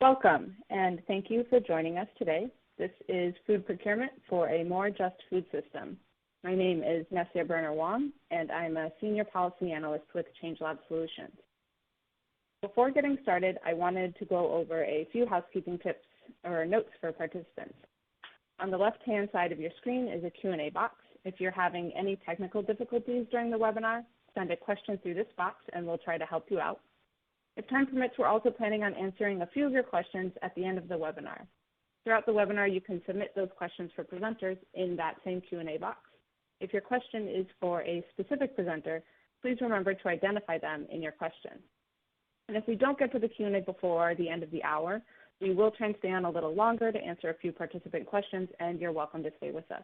Welcome, and thank you for joining us today. This is Food Procurement for a More Just Food System. My name is Nessia Berner-Wong, and I'm a Senior Policy Analyst with ChangeLab Solutions. Before getting started, I wanted to go over a few housekeeping tips or notes for participants. On the left-hand side of your screen is a Q&A box. If you're having any technical difficulties during the webinar, send a question through this box and we'll try to help you out. If time permits, we're also planning on answering a few of your questions at the end of the webinar. Throughout the webinar, you can submit those questions for presenters in that same Q&A box. If your question is for a specific presenter, please remember to identify them in your question. And if we don't get to the Q&A before the end of the hour, we will try and stay on a little longer to answer a few participant questions, and you're welcome to stay with us.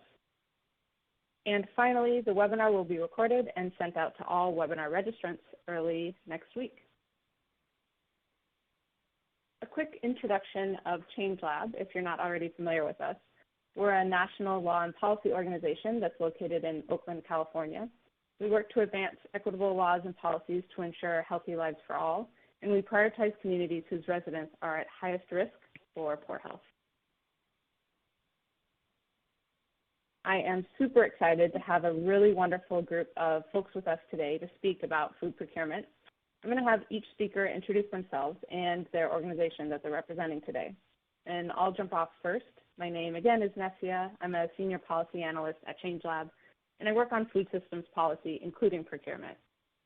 And finally, the webinar will be recorded and sent out to all webinar registrants early next week. A quick introduction of ChangeLab, if you're not already familiar with us. We're a national law and policy organization that's located in Oakland, California. We work to advance equitable laws and policies to ensure healthy lives for all, and we prioritize communities whose residents are at highest risk for poor health. I am super excited to have a really wonderful group of folks with us today to speak about food procurement. I'm going to have each speaker introduce themselves and their organization that they're representing today. And I'll jump off first. My name, again, is Nessia. I'm a Senior Policy Analyst at ChangeLab, and I work on food systems policy, including procurement.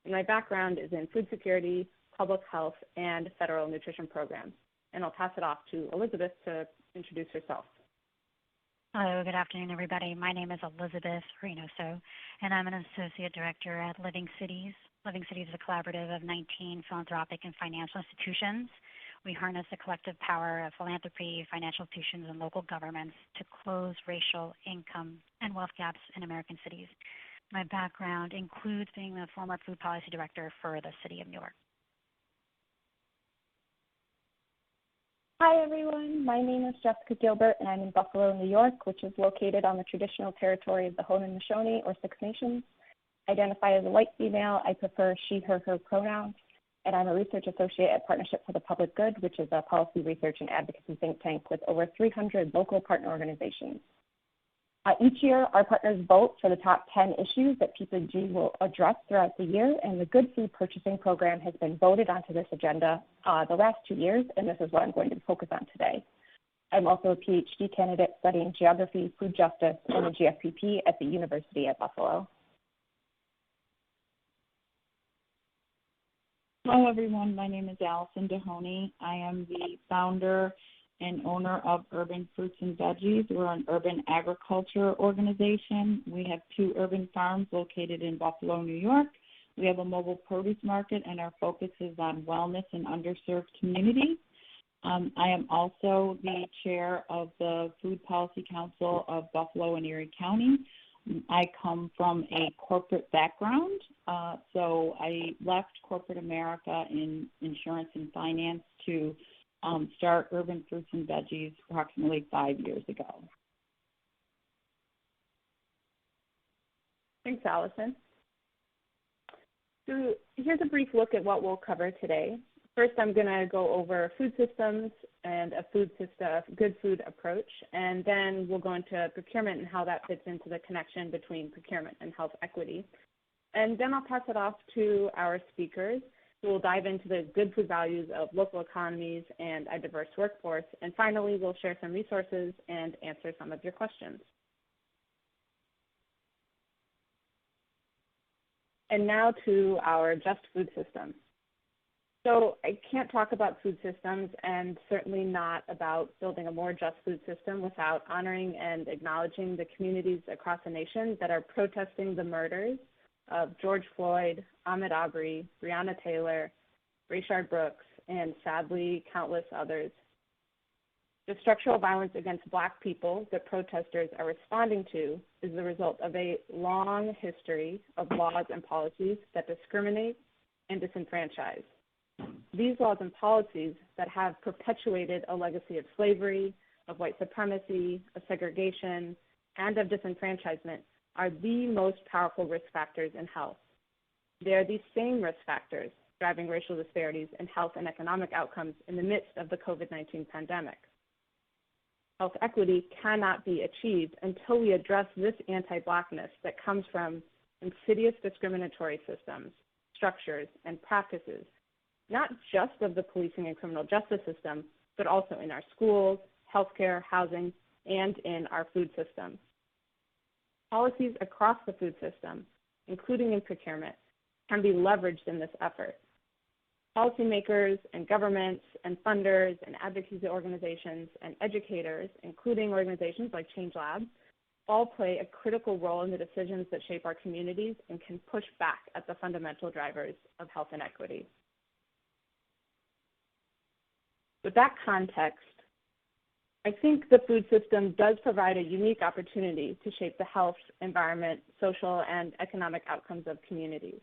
And my background is in food security, public health, and federal nutrition programs. And I'll pass it off to Elizabeth to introduce herself. Hello, good afternoon, everybody. My name is Elizabeth Reynoso, and I'm an Associate Director at Living Cities. Living Cities is a collaborative of 19 philanthropic and financial institutions. We harness the collective power of philanthropy, financial institutions, and local governments to close racial, income, and wealth gaps in American cities. My background includes being the former Food Policy Director for the City of Newark. Hi, everyone. My name is Jessica Gilbert, and I'm in Buffalo, New York, which is located on the traditional territory of the Haudenosaunee, or Six Nations. I identify as a white female. I prefer she, her pronouns, and I'm a research associate at Partnership for the Public Good, which is a policy research and advocacy think tank with over 300 local partner organizations. Each year, our partners vote for the top 10 issues that PPG will address throughout the year, and the Good Food Purchasing Program has been voted onto this agenda the last 2 years, and this is what I'm going to focus on today. I'm also a PhD candidate studying geography, food justice, and the GFPP at the University at Buffalo. Hello, everyone. My name is Allison Dehoney. I am the founder and owner of Urban Fruits and Veggies. We're an urban agriculture organization. We have 2 urban farms located in Buffalo, New York. We have a mobile produce market, and our focus is on wellness and underserved communities. I am also the chair of the Food Policy Council of Buffalo and Erie County. I come from a corporate background, so I left corporate America in insurance and finance to start Urban Fruits and Veggies approximately 5 years ago. Thanks, Allison. So here's a brief look at what we'll cover today. First, I'm going to go over food systems and a good food approach, and then we'll go into procurement and how that fits into the connection between procurement and health equity. And then I'll pass it off to our speakers, who will dive into the good food values of local economies and a diverse workforce. And finally, we'll share some resources and answer some of your questions. And now to our just food system. So I can't talk about food systems and certainly not about building a more just food system without honoring and acknowledging the communities across the nation that are protesting the murders of George Floyd, Ahmaud Arbery, Breonna Taylor, Rayshard Brooks, and sadly, countless others. The structural violence against Black people that protesters are responding to is the result of a long history of laws and policies that discriminate and disenfranchise. These laws and policies that have perpetuated a legacy of slavery, of white supremacy, of segregation, and of disenfranchisement are the most powerful risk factors in health. They are these same risk factors driving racial disparities in health and economic outcomes in the midst of the COVID-19 pandemic. Health equity cannot be achieved until we address this anti-Blackness that comes from insidious discriminatory systems, structures, and practices, not just of the policing and criminal justice system, but also in our schools, healthcare, housing, and in our food system. Policies across the food system, including in procurement, can be leveraged in this effort. Policymakers and governments and funders and advocacy organizations and educators, including organizations like Change Lab, all play a critical role in the decisions that shape our communities and can push back at the fundamental drivers of health inequity. With that context, I think the food system does provide a unique opportunity to shape the health, environment, social, and economic outcomes of communities.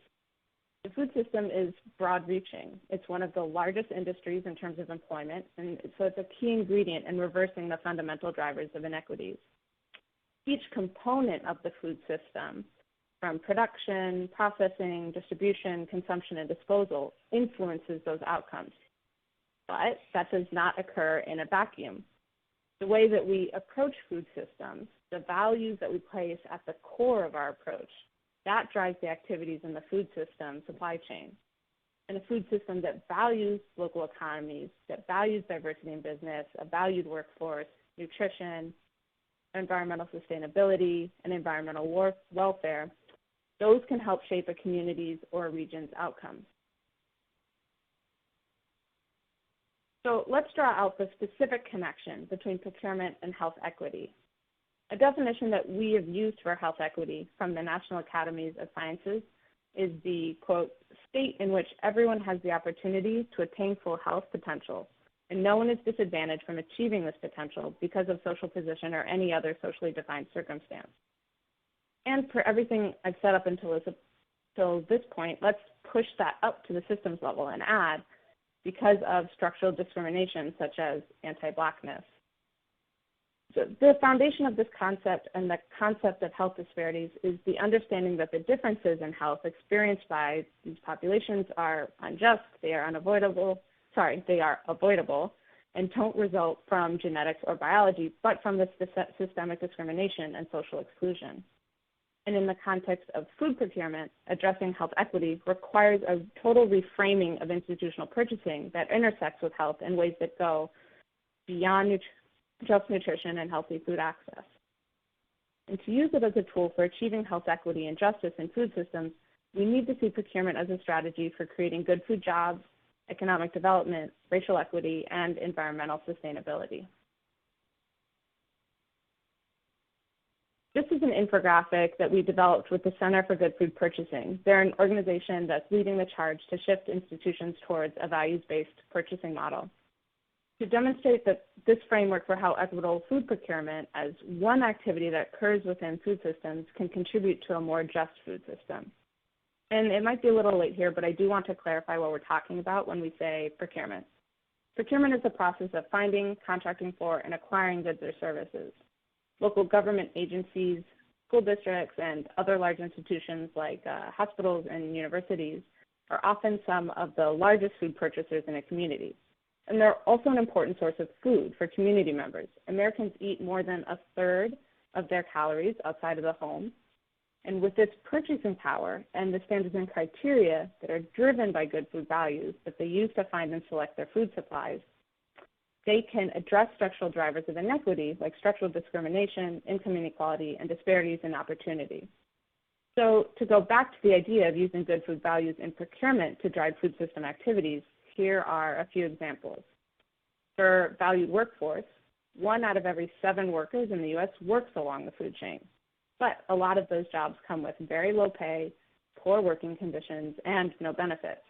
The food system is broad-reaching. It's one of the largest industries in terms of employment, and so it's a key ingredient in reversing the fundamental drivers of inequities. Each component of the food system, from production, processing, distribution, consumption, and disposal, influences those outcomes. But that does not occur in a vacuum. The way that we approach food systems, the values that we place at the core of our approach, that drives the activities in the food system supply chain. And a food system that values local economies, that values diversity in business, a valued workforce, nutrition, environmental sustainability, and environmental welfare, those can help shape a community's or a region's outcomes. So let's draw out the specific connection between procurement and health equity. A definition that we have used for health equity from the National Academies of Sciences is the, quote, state in which everyone has the opportunity to attain full health potential, and no one is disadvantaged from achieving this potential because of social position or any other socially defined circumstance. And for everything I've said up until this point, let's push that up to the systems level and add, because of structural discrimination such as anti-Blackness. So the foundation of this concept and the concept of health disparities is the understanding that the differences in health experienced by these populations are unjust, they are avoidable, and don't result from genetics or biology, but from the systemic discrimination and social exclusion. And in the context of food procurement, addressing health equity requires a total reframing of institutional purchasing that intersects with health in ways that go beyond just nutrition and healthy food access. And to use it as a tool for achieving health equity and justice in food systems, we need to see procurement as a strategy for creating good food jobs, economic development, racial equity, and environmental sustainability. This is an infographic that we developed with the Center for Good Food Purchasing. They're an organization that's leading the charge to shift institutions towards a values-based purchasing model. To demonstrate that this framework for how equitable food procurement as one activity that occurs within food systems can contribute to a more just food system. And it might be a little late here, but I do want to clarify what we're talking about when we say procurement. Procurement is the process of finding, contracting for, and acquiring goods or services. Local government agencies, school districts, and other large institutions like hospitals and universities are often some of the largest food purchasers in a community. And they're also an important source of food for community members. Americans eat more than a third of their calories outside of the home. And with this purchasing power and the standards and criteria that are driven by good food values that they use to find and select their food supplies, they can address structural drivers of inequity like structural discrimination, income inequality, and disparities in opportunity. So to go back to the idea of using good food values in procurement to drive food system activities, here are a few examples. For valued workforce, 1 out of every 7 workers in the U.S. works along the food chain. But a lot of those jobs come with very low pay, poor working conditions, and no benefits.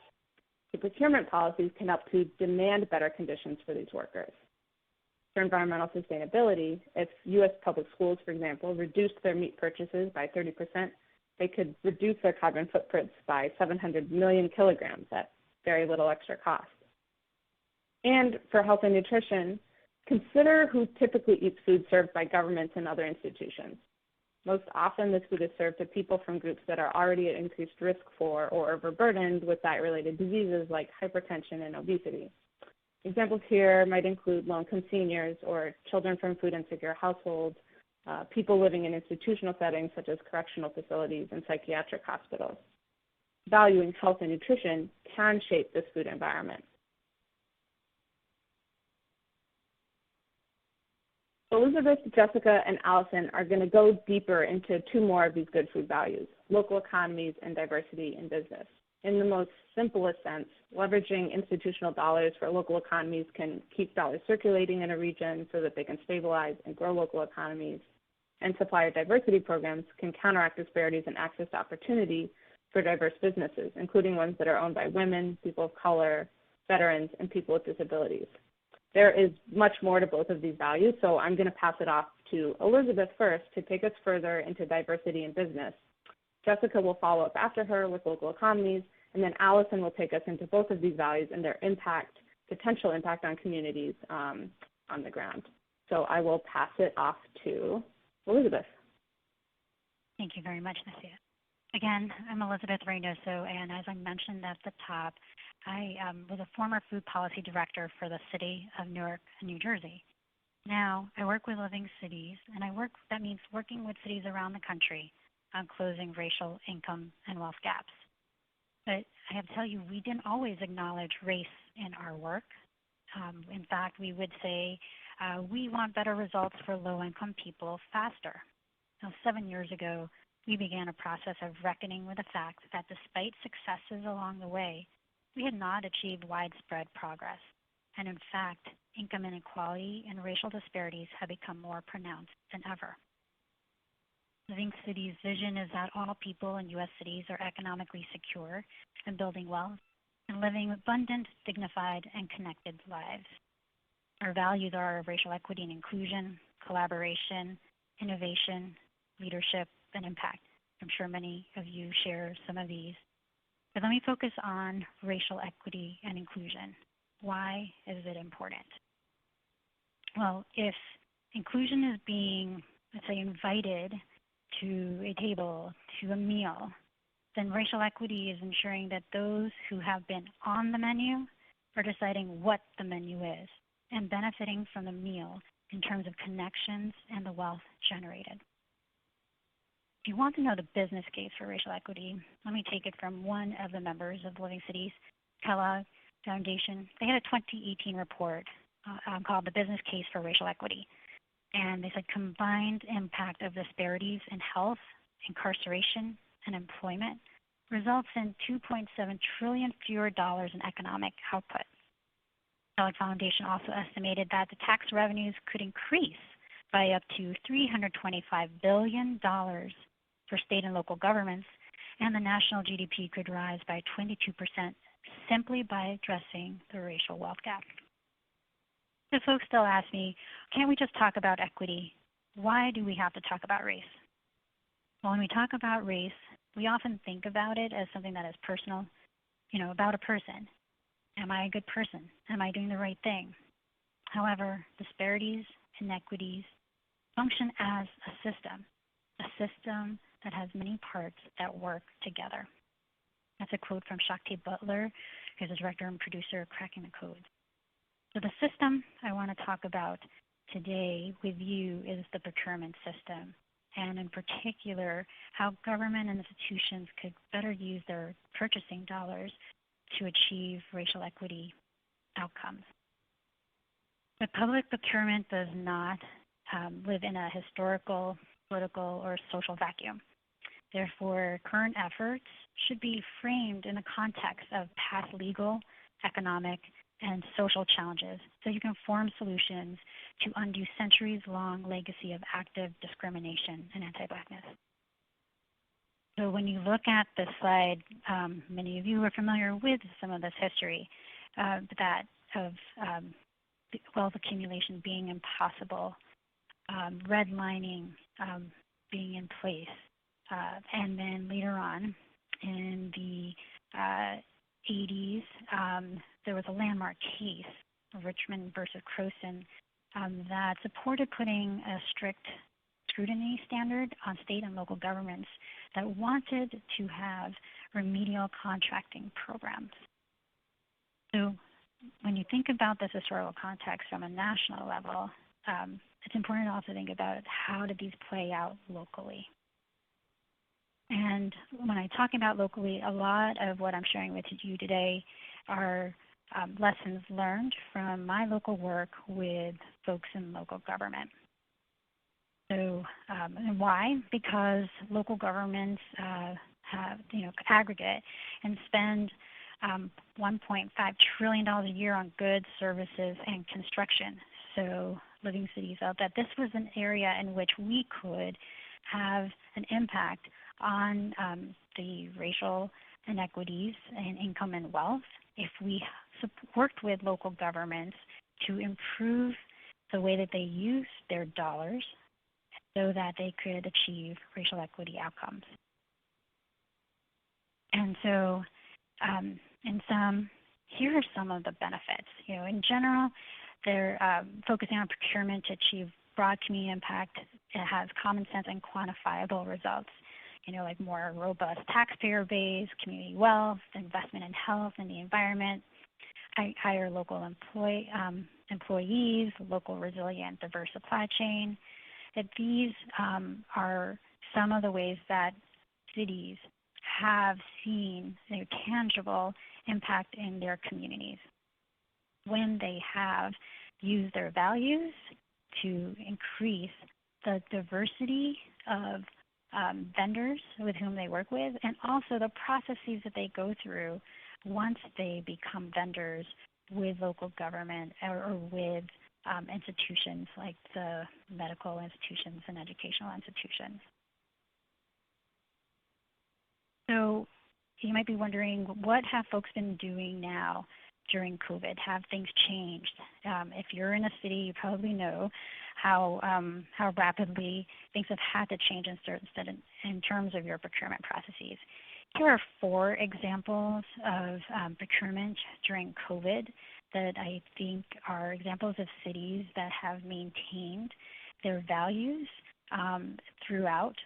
The procurement policies can help to demand better conditions for these workers. For environmental sustainability, if U.S. public schools, for example, reduced their meat purchases by 30%, they could reduce their carbon footprints by 700 million kilograms at very little extra cost. And for health and nutrition, consider who typically eats food served by governments and other institutions. Most often, this food is served to people from groups that are already at increased risk for or overburdened with diet-related diseases like hypertension and obesity. Examples here might include low-income seniors or children from food-insecure households, people living in institutional settings such as correctional facilities and psychiatric hospitals. Valuing health and nutrition can shape this food environment. Elizabeth, Jessica, and Allison are going to go deeper into two more of these good food values, local economies and diversity in business. In the most simplest sense, leveraging institutional dollars for local economies can keep dollars circulating in a region so that they can stabilize and grow local economies. And supplier diversity programs can counteract disparities in access to opportunity for diverse businesses, including ones that are owned by women, people of color, veterans, and people with disabilities. There is much more to both of these values, so I'm going to pass it off to Elizabeth first to take us further into diversity in business. Jessica will follow up after her with local economies, and then Allison will take us into both of these values and their impact, potential impact on communities on the ground. So I will pass it off to Elizabeth. Thank you very much, Nasia. Again, I'm Elizabeth Reynoso, and as I mentioned at the top, I was a former food policy director for the city of Newark, New Jersey. Now, I work with Living Cities, and that means working with cities around the country on closing racial, income, and wealth gaps. But I have to tell you, we didn't always acknowledge race in our work. In fact, we would say we want better results for low-income people faster. Now, 7 years ago, we began a process of reckoning with the fact that despite successes along the way, we had not achieved widespread progress. And in fact, income inequality and racial disparities have become more pronounced than ever. Living Cities' vision is that all people in U.S. cities are economically secure and building wealth and living abundant, dignified, and connected lives. Our values are racial equity and inclusion, collaboration, innovation, leadership, and impact. I'm sure many of you share some of these. But let me focus on racial equity and inclusion. Why is it important? Well, if inclusion is being, let's say, invited to a table, to a meal, then racial equity is ensuring that those who have been on the menu are deciding what the menu is and benefiting from the meal in terms of connections and the wealth generated. If you want to know the business case for racial equity, let me take it from one of the members of Living Cities, Kellogg Foundation. They had a 2018 report called The Business Case for Racial Equity. And they said combined impact of disparities in health, incarceration, and employment results in $2.7 trillion fewer dollars in economic output. Kellogg Foundation also estimated that the tax revenues could increase by up to $325 billion for state and local governments, and the national GDP could rise by 22% simply by addressing the racial wealth gap. So folks still ask me, can't we just talk about equity? Why do we have to talk about race? Well, when we talk about race, we often think about it as something that is personal, about a person. Am I a good person? Am I doing the right thing? However, disparities, inequities function as a system that has many parts that work together. That's a quote from Shakti Butler, who's the director and producer of Cracking the Code. So the system I want to talk about today with you is the procurement system, and in particular, how government and institutions could better use their purchasing dollars to achieve racial equity outcomes. But public procurement does not live in a historical, political, or social vacuum. Therefore, current efforts should be framed in the context of past legal, economic, and social challenges so you can form solutions to undo centuries-long legacy of active discrimination and anti-Blackness. So when you look at this slide, many of you are familiar with some of this history, that of wealth accumulation being impossible, redlining being in place, and then later on in the 80s, there was a landmark case, Richmond versus Croson, that supported putting a strict scrutiny standard on state and local governments that wanted to have remedial contracting programs. So when you think about this historical context from a national level, it's important to also think about how did these play out locally. And when I talk about locally, a lot of what I'm sharing with you today are lessons learned from my local work with folks in local government. So, and why? Because local governments have, aggregate and spend $1.5 trillion a year on goods, services, and construction. So Living Cities felt that this was an area in which we could have an impact on the racial inequities in income and wealth if we worked with local governments to improve the way that they use their dollars so that they could achieve racial equity outcomes. And so here are some of the benefits. In general, they're focusing on procurement to achieve broad community impact. It has common sense and quantifiable results, like more robust taxpayer base, community wealth, investment in health and the environment, higher local employees, local resilient, diverse supply chain. These are some of the ways that cities have seen tangible impact in their communities when they have used their values to increase the diversity of vendors with whom they work with, and also the processes that they go through once they become vendors with local government or with institutions like the medical institutions and educational institutions. So you might be wondering, what have folks been doing now during COVID? Have things changed? If you're in a city, you probably know how rapidly things have had to change in terms of your procurement processes. Here are 4 examples of procurement during COVID that I think are examples of cities that have maintained their values throughout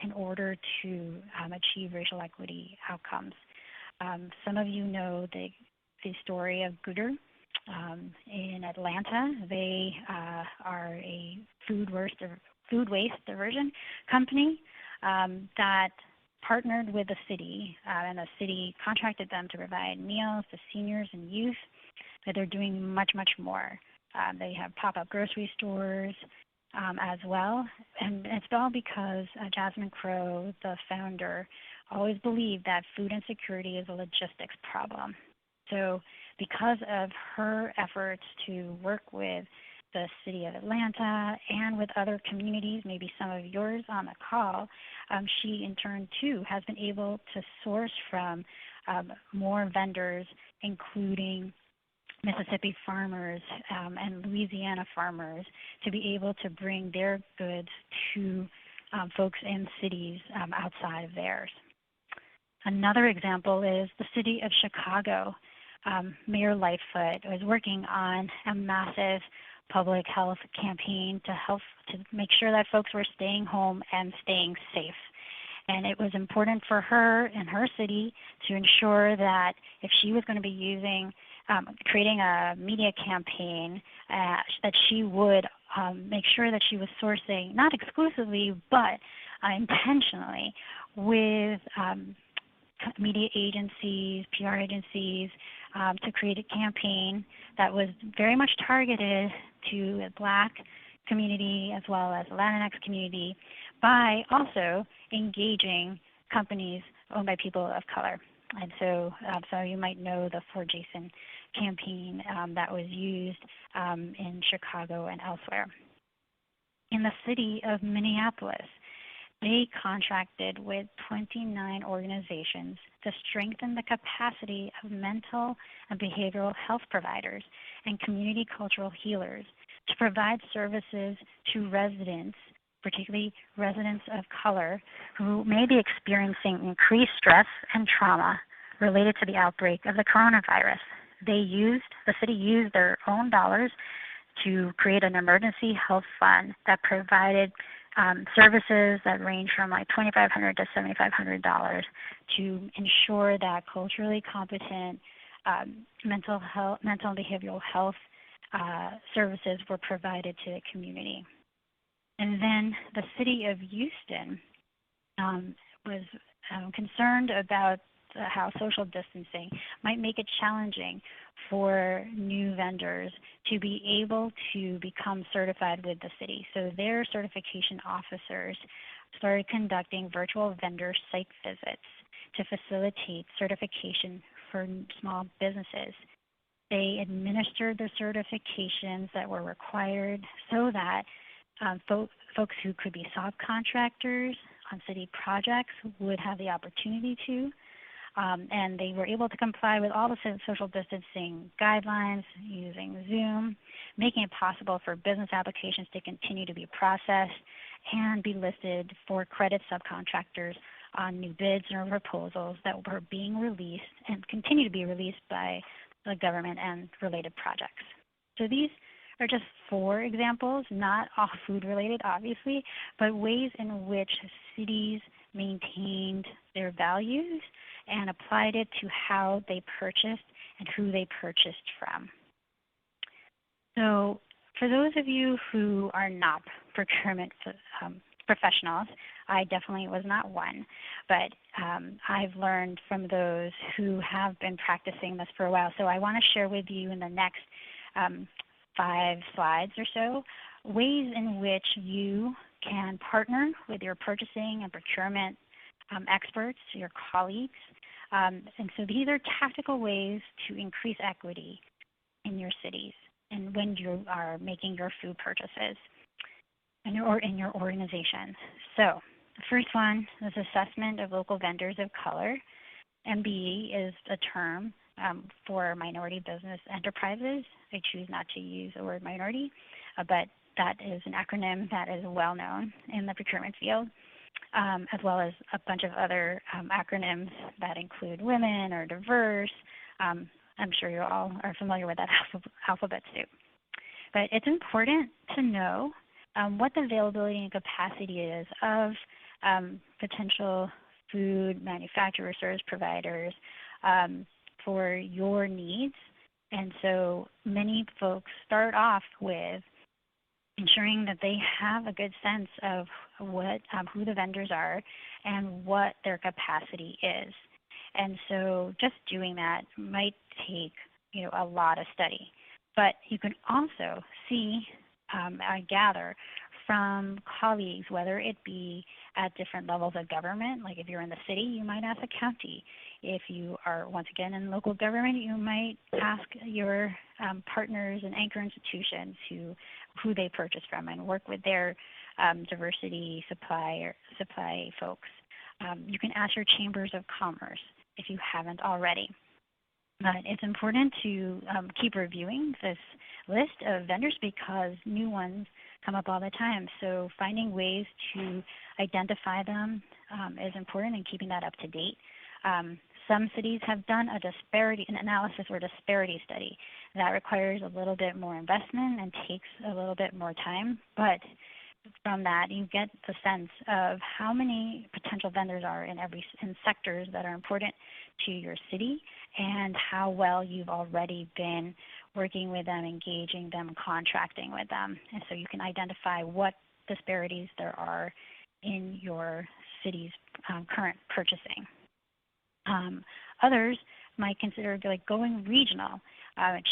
in order to achieve racial equity outcomes. Some of you know the story of Gooder in Atlanta. They are a food waste diversion company that partnered with the city, and the city contracted them to provide meals to seniors and youth, but they're doing much, much more. They have pop-up grocery stores as well, and it's all because Jasmine Crowe, the founder, always believed that food insecurity is a logistics problem. So because of her efforts to work with the city of Atlanta and with other communities, maybe some of yours on the call, she in turn too has been able to source from more vendors, including Mississippi farmers and Louisiana farmers, to be able to bring their goods to folks in cities outside of theirs. Another example is the city of Chicago. Mayor Lightfoot was working on a massive public health campaign to make sure that folks were staying home and staying safe. And it was important for her and her city to ensure that if she was going to be creating a media campaign, that she would make sure that she was sourcing, not exclusively, but intentionally with media agencies, PR agencies, to create a campaign that was very much targeted to the Black community as well as the Latinx community, by also engaging companies owned by people of color. And so you might know the For Jason campaign that was used in Chicago and elsewhere. In the city of Minneapolis, they contracted with 29 organizations to strengthen the capacity of mental and behavioral health providers and community cultural healers to provide services to residents, particularly residents of color, who may be experiencing increased stress and trauma related to the outbreak of the coronavirus. The city used their own dollars to create an emergency health fund that provided services that range from like $2,500 to $7,500 to ensure that culturally competent mental and behavioral health services were provided to the community. And then the city of Houston was concerned about how social distancing might make it challenging for new vendors to be able to become certified with the city. So their certification officers started conducting virtual vendor site visits to facilitate certification for small businesses. They administered the certifications that were required so that folks who could be subcontractors on city projects would have the opportunity to. And they were able to comply with all the social distancing guidelines using Zoom, making it possible for business applications to continue to be processed and be listed for credit subcontractors on new bids or proposals that were being released and continue to be released by the government and related projects. So these are just 4 examples, not all food related obviously, but ways in which cities maintained their values and applied it to how they purchased and who they purchased from. So for those of you who are not procurement professionals, I definitely was not one, but I've learned from those who have been practicing this for a while. So I want to share with you in the next 5 slides or so ways in which you can partner with your purchasing and procurement experts, your colleagues. And so these are tactical ways to increase equity in your cities and when you are making your food purchases in your organization. So the first one is assessment of local vendors of color. MBE is a term for minority business enterprises. I choose not to use the word minority, but that is an acronym that is well known in the procurement field, as well as a bunch of other acronyms that include women or diverse. I'm sure you all are familiar with that alphabet soup. But it's important to know what the availability and capacity is of potential food manufacturers, service providers for your needs. And so many folks start off with ensuring that they have a good sense of what who the vendors are and what their capacity is. And so just doing that might take a lot of study. But you can also see, I gather, from colleagues, whether it be at different levels of government, like if you're in the city, you might ask the county. If you are, once again, in local government, you might ask your partners and anchor institutions who they purchase from and work with their diversity supply folks. You can ask your chambers of commerce if you haven't already. But it's important to keep reviewing this list of vendors because new ones come up all the time. So finding ways to identify them is important and keeping that up to date. Some cities have done an analysis or disparity study. That requires a little bit more investment and takes a little bit more time, but from that you get the sense of how many potential vendors are in sectors that are important to your city and how well you've already been working with them, engaging them, contracting with them. And so you can identify what disparities there are in your city's current purchasing. Others might consider going regional.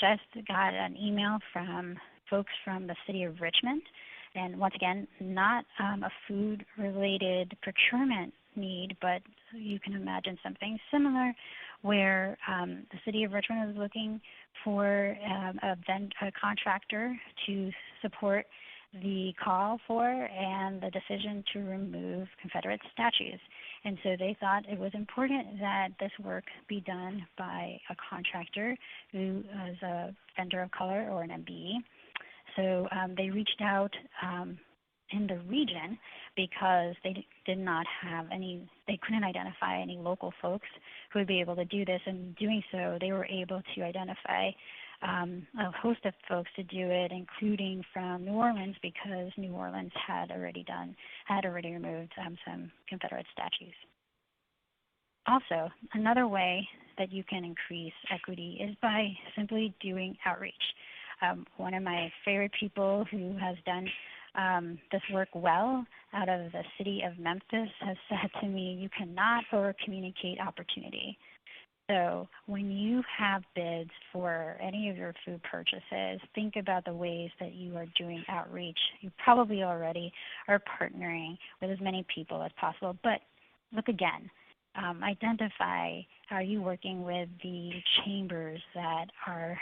Just got an email from folks from the city of Richmond, and once again, not a food-related procurement need, but you can imagine something similar where the city of Richmond is looking for a contractor to support the call for and the decision to remove Confederate statues. And so they thought it was important that this work be done by a contractor who is a vendor of color or an MBE. So they reached out in the region because they did not have they couldn't identify any local folks who would be able to do this. And doing so, they were able to identify a host of folks to do it, including from New Orleans, because New Orleans had already removed some Confederate statues. Also, another way that you can increase equity is by simply doing outreach. One of my favorite people who has done this work well out of the city of Memphis has said to me, you cannot over-communicate opportunity. So when you have bids for any of your food purchases, think about the ways that you are doing outreach. You probably already are partnering with as many people as possible, but look again. Identify, are you working with the chambers that are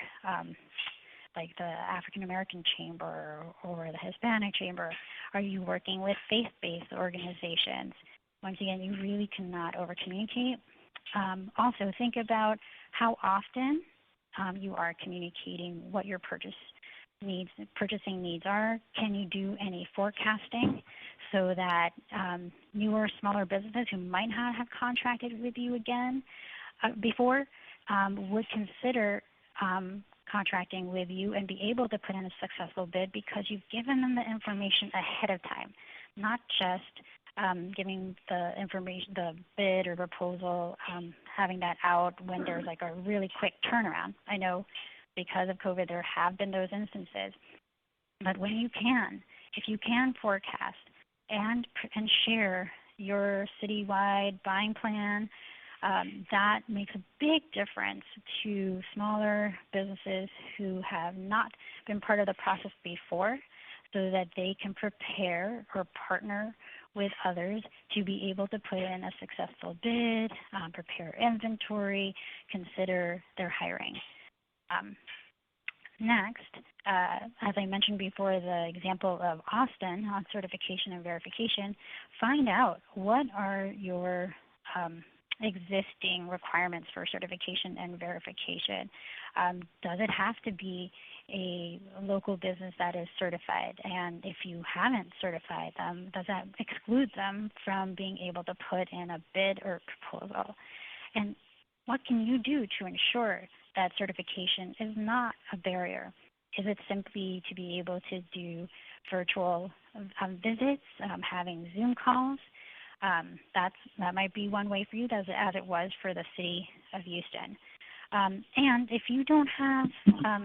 like the African American Chamber or the Hispanic Chamber? Are you working with faith-based organizations? Once again, you really cannot over-communicate. Also, think about how often you are communicating what your purchasing needs are. Can you do any forecasting so that newer, smaller businesses who might not have contracted with you again before would consider contracting with you and be able to put in a successful bid because you've given them the information ahead of time, not just giving the information, the bid or proposal, having that out when there's like a really quick turnaround. I know because of COVID there have been those instances, but when you can, if you can forecast and share your citywide buying plan, that makes a big difference to smaller businesses who have not been part of the process before, so that they can prepare or partner with others to be able to put in a successful bid, prepare inventory, consider their hiring. Next, as I mentioned before, the example of Austin on certification and verification, find out what are your existing requirements for certification and verification. Does it have to be a local business that is certified? And if you haven't certified them, does that exclude them from being able to put in a bid or proposal? And what can you do to ensure that certification is not a barrier? Is it simply to be able to do virtual visits, having Zoom calls? That might be one way for you, as it was for the city of Houston. And if you don't have,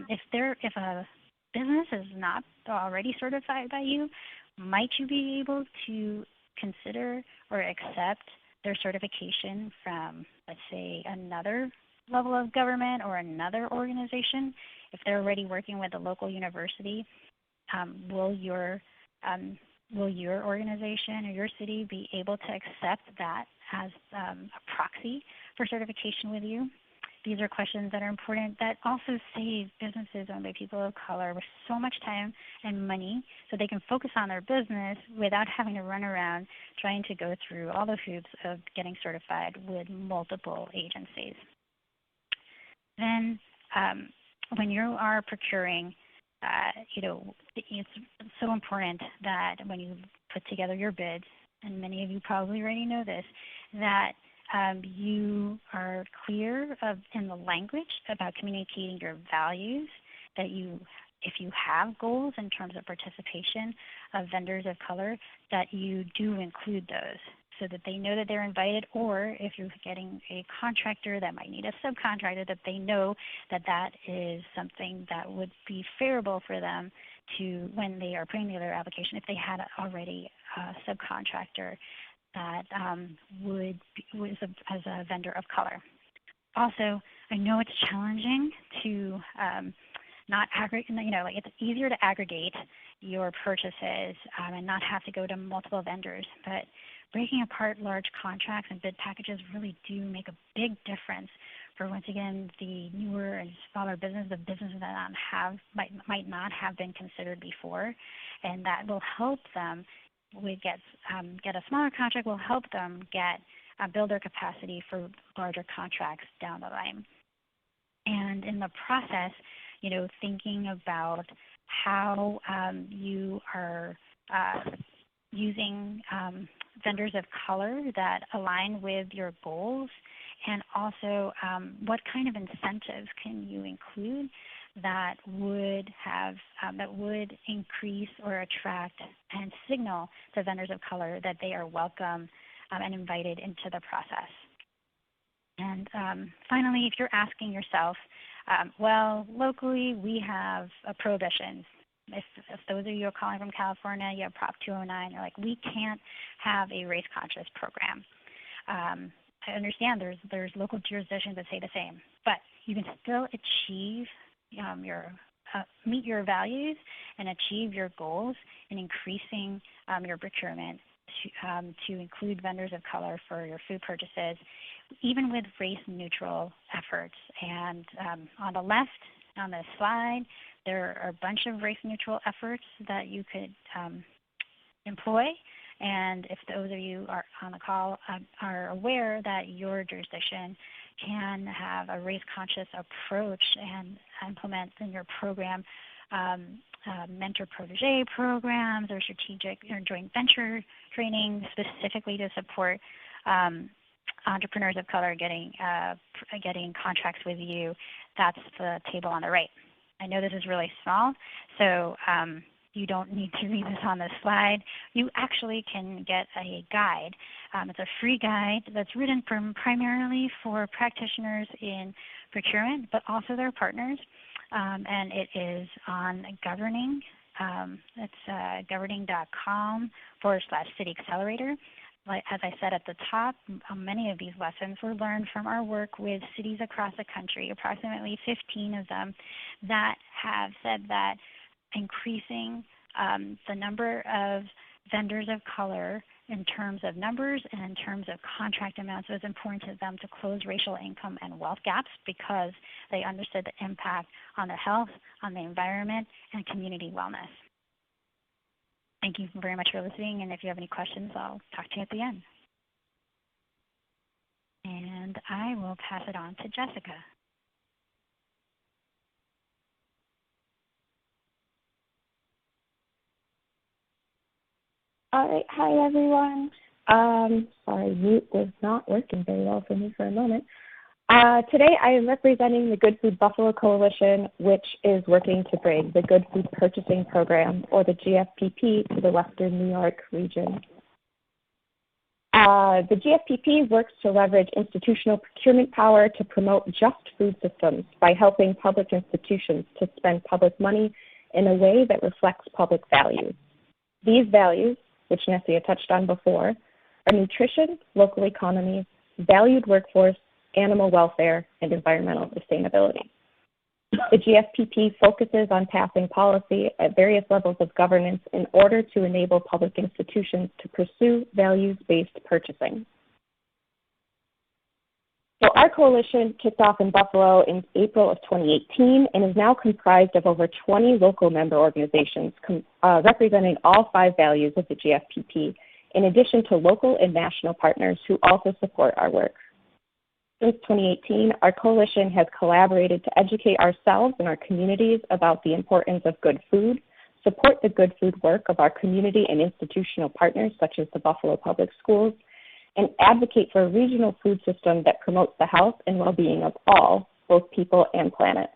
if a business is not already certified by you, might you be able to consider or accept their certification from, let's say, another level of government or another organization? If they're already working with a local university, will your organization or your city be able to accept that as a proxy for certification with you? These are questions that are important that also save businesses owned by people of color with so much time and money so they can focus on their business without having to run around trying to go through all the hoops of getting certified with multiple agencies. Then when you are procuring, it's so important that when you put together your bids, and many of you probably already know this, that you are clear in the language about communicating your values, that if you have goals in terms of participation of vendors of color, that you do include those so that they know that they're invited, or if you're getting a contractor that might need a subcontractor, that they know that that is something that would be favorable for them to, when they are putting together their application, if they had already a subcontractor that was as a vendor of color. Also, I know it's challenging to not aggregate, it's easier to aggregate your purchases and not have to go to multiple vendors, but breaking apart large contracts and bid packages really do make a big difference for, once again, the newer and smaller businesses, the businesses that might not have been considered before, and that will help them get a smaller contract, will help them build their capacity for larger contracts down the line. And in the process, thinking about how you are using vendors of color that align with your goals, and also what kind of incentives can you include that would have that would increase or attract and signal to vendors of color that they are welcome and invited into the process. And finally, if you're asking yourself, well, locally we have prohibitions. If those of you are calling from California, you have Prop 209, you're like, we can't have a race-conscious program. I understand there's local jurisdictions that say the same, but you can still achieve meet your values and achieve your goals in increasing your procurement to include vendors of color for your food purchases, even with race-neutral efforts. And on the left, on the slide, there are a bunch of race-neutral efforts that you could employ. And if those of you are on the call are aware that your jurisdiction can have a race-conscious approach and implement in your program mentor-protege programs or strategic or joint venture training specifically to support entrepreneurs of color getting contracts with you, that's the table on the right. I know this is really small, so you don't need to read this on the slide. You actually can get a guide. It's a free guide that's written primarily for practitioners in procurement, but also their partners, and it is on governing. It's governing.com/city accelerator. As I said at the top, many of these lessons were learned from our work with cities across the country, approximately 15 of them, that have said that increasing the number of vendors of color in terms of numbers and in terms of contract amounts was important to them to close racial income and wealth gaps because they understood the impact on their health, on the environment, and community wellness. Thank you very much for listening, and if you have any questions, I'll talk to you at the end. And I will pass it on to Jessica. All right, hi everyone. Sorry, mute was not working very well for me for a moment. Today I am representing the Good Food Buffalo Coalition, which is working to bring the Good Food Purchasing Program, or the GFPP, to the Western New York region. The GFPP works to leverage institutional procurement power to promote just food systems by helping public institutions to spend public money in a way that reflects public values. These values, which Nessia touched on before, are nutrition, local economies, valued workforce, animal welfare, and environmental sustainability. The GFPP focuses on passing policy at various levels of governance in order to enable public institutions to pursue values-based purchasing. So our coalition kicked off in Buffalo in April of 2018 and is now comprised of over 20 local member organizations representing all 5 values of the GFPP, in addition to local and national partners who also support our work. Since 2018, our coalition has collaborated to educate ourselves and our communities about the importance of good food, support the good food work of our community and institutional partners such as the Buffalo Public Schools, and advocate for a regional food system that promotes the health and well-being of all, both people and planet.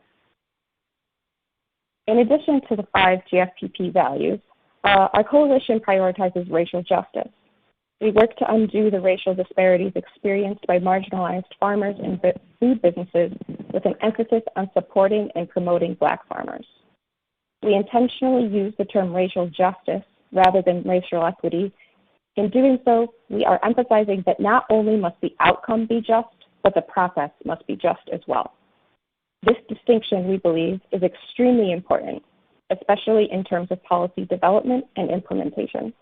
In addition to the 5 GFPP values, our coalition prioritizes racial justice. We work to undo the racial disparities experienced by marginalized farmers and food businesses with an emphasis on supporting and promoting Black farmers. We intentionally use the term racial justice rather than racial equity. In doing so, we are emphasizing that not only must the outcome be just, but the process must be just as well. This distinction, we believe, is extremely important, especially in terms of policy development and implementation.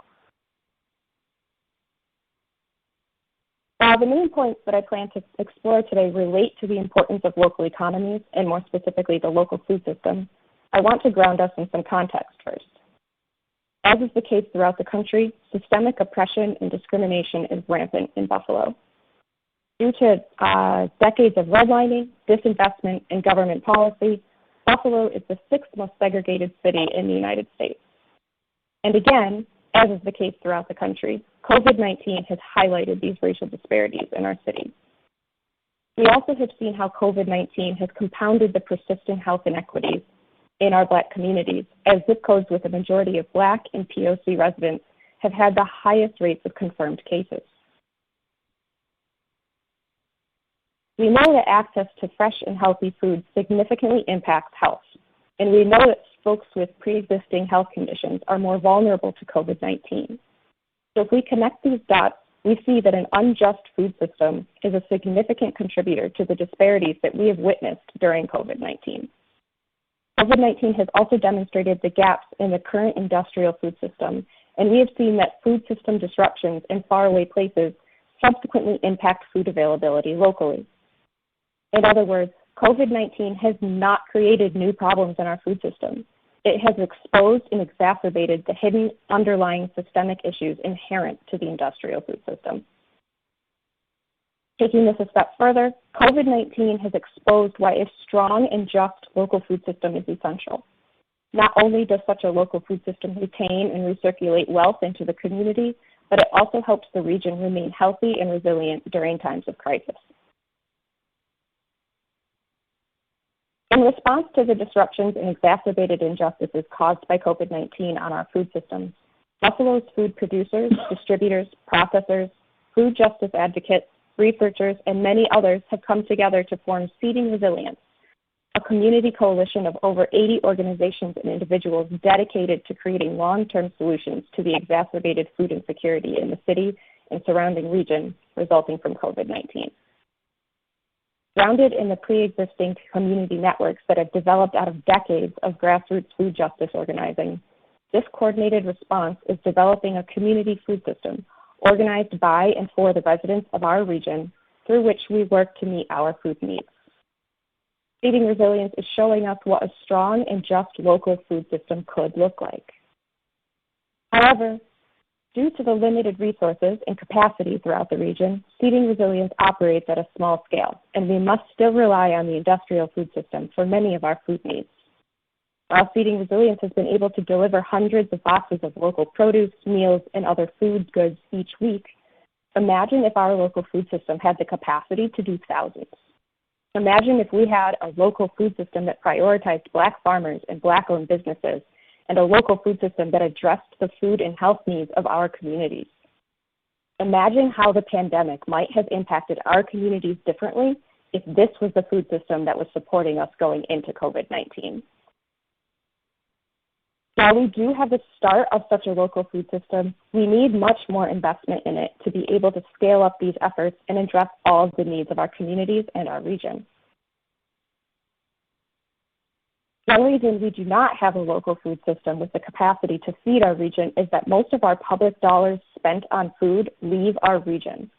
The main points that I plan to explore today relate to the importance of local economies, and more specifically the local food system. I want to ground us in some context first. As is the case throughout the country, systemic oppression and discrimination is rampant in Buffalo. Due to decades of redlining, disinvestment, and government policy, Buffalo is the 6th most segregated city in the United States. And again, as is the case throughout the country, COVID-19 has highlighted these racial disparities in our city. We also have seen how COVID-19 has compounded the persistent health inequities in our Black communities, as zip codes with a majority of Black and POC residents have had the highest rates of confirmed cases. We know that access to fresh and healthy food significantly impacts health, and we know that folks with pre-existing health conditions are more vulnerable to COVID-19. So if we connect these dots, we see that an unjust food system is a significant contributor to the disparities that we have witnessed during COVID-19. COVID-19 has also demonstrated the gaps in the current industrial food system, and we have seen that food system disruptions in faraway places subsequently impact food availability locally. In other words, COVID-19 has not created new problems in our food system. It has exposed and exacerbated the hidden underlying systemic issues inherent to the industrial food system. Taking this a step further, COVID-19 has exposed why a strong and just local food system is essential. Not only does such a local food system retain and recirculate wealth into the community, but it also helps the region remain healthy and resilient during times of crisis. In response to the disruptions and exacerbated injustices caused by COVID-19 on our food systems, Buffalo's food producers, distributors, processors, food justice advocates, researchers, and many others have come together to form Seeding Resilience, a community coalition of over 80 organizations and individuals dedicated to creating long-term solutions to the exacerbated food insecurity in the city and surrounding region resulting from COVID-19. Grounded in the pre-existing community networks that have developed out of decades of grassroots food justice organizing, this coordinated response is developing a community food system organized by and for the residents of our region through which we work to meet our food needs. Seeding Resilience is showing us what a strong and just local food system could look like. However, due to the limited resources and capacity throughout the region, Seeding Resilience operates at a small scale, and we must still rely on the industrial food system for many of our food needs. While Seeding Resilience has been able to deliver hundreds of boxes of local produce, meals, and other food goods each week, imagine if our local food system had the capacity to do thousands. Imagine if we had a local food system that prioritized Black farmers and Black-owned businesses, and a local food system that addressed the food and health needs of our communities. Imagine how the pandemic might have impacted our communities differently if this was the food system that was supporting us going into COVID-19. While we do have the start of such a local food system, we need much more investment in it to be able to scale up these efforts and address all of the needs of our communities and our region. One reason we do not have a local food system with the capacity to feed our region is that most of our public dollars spent on food leave our region.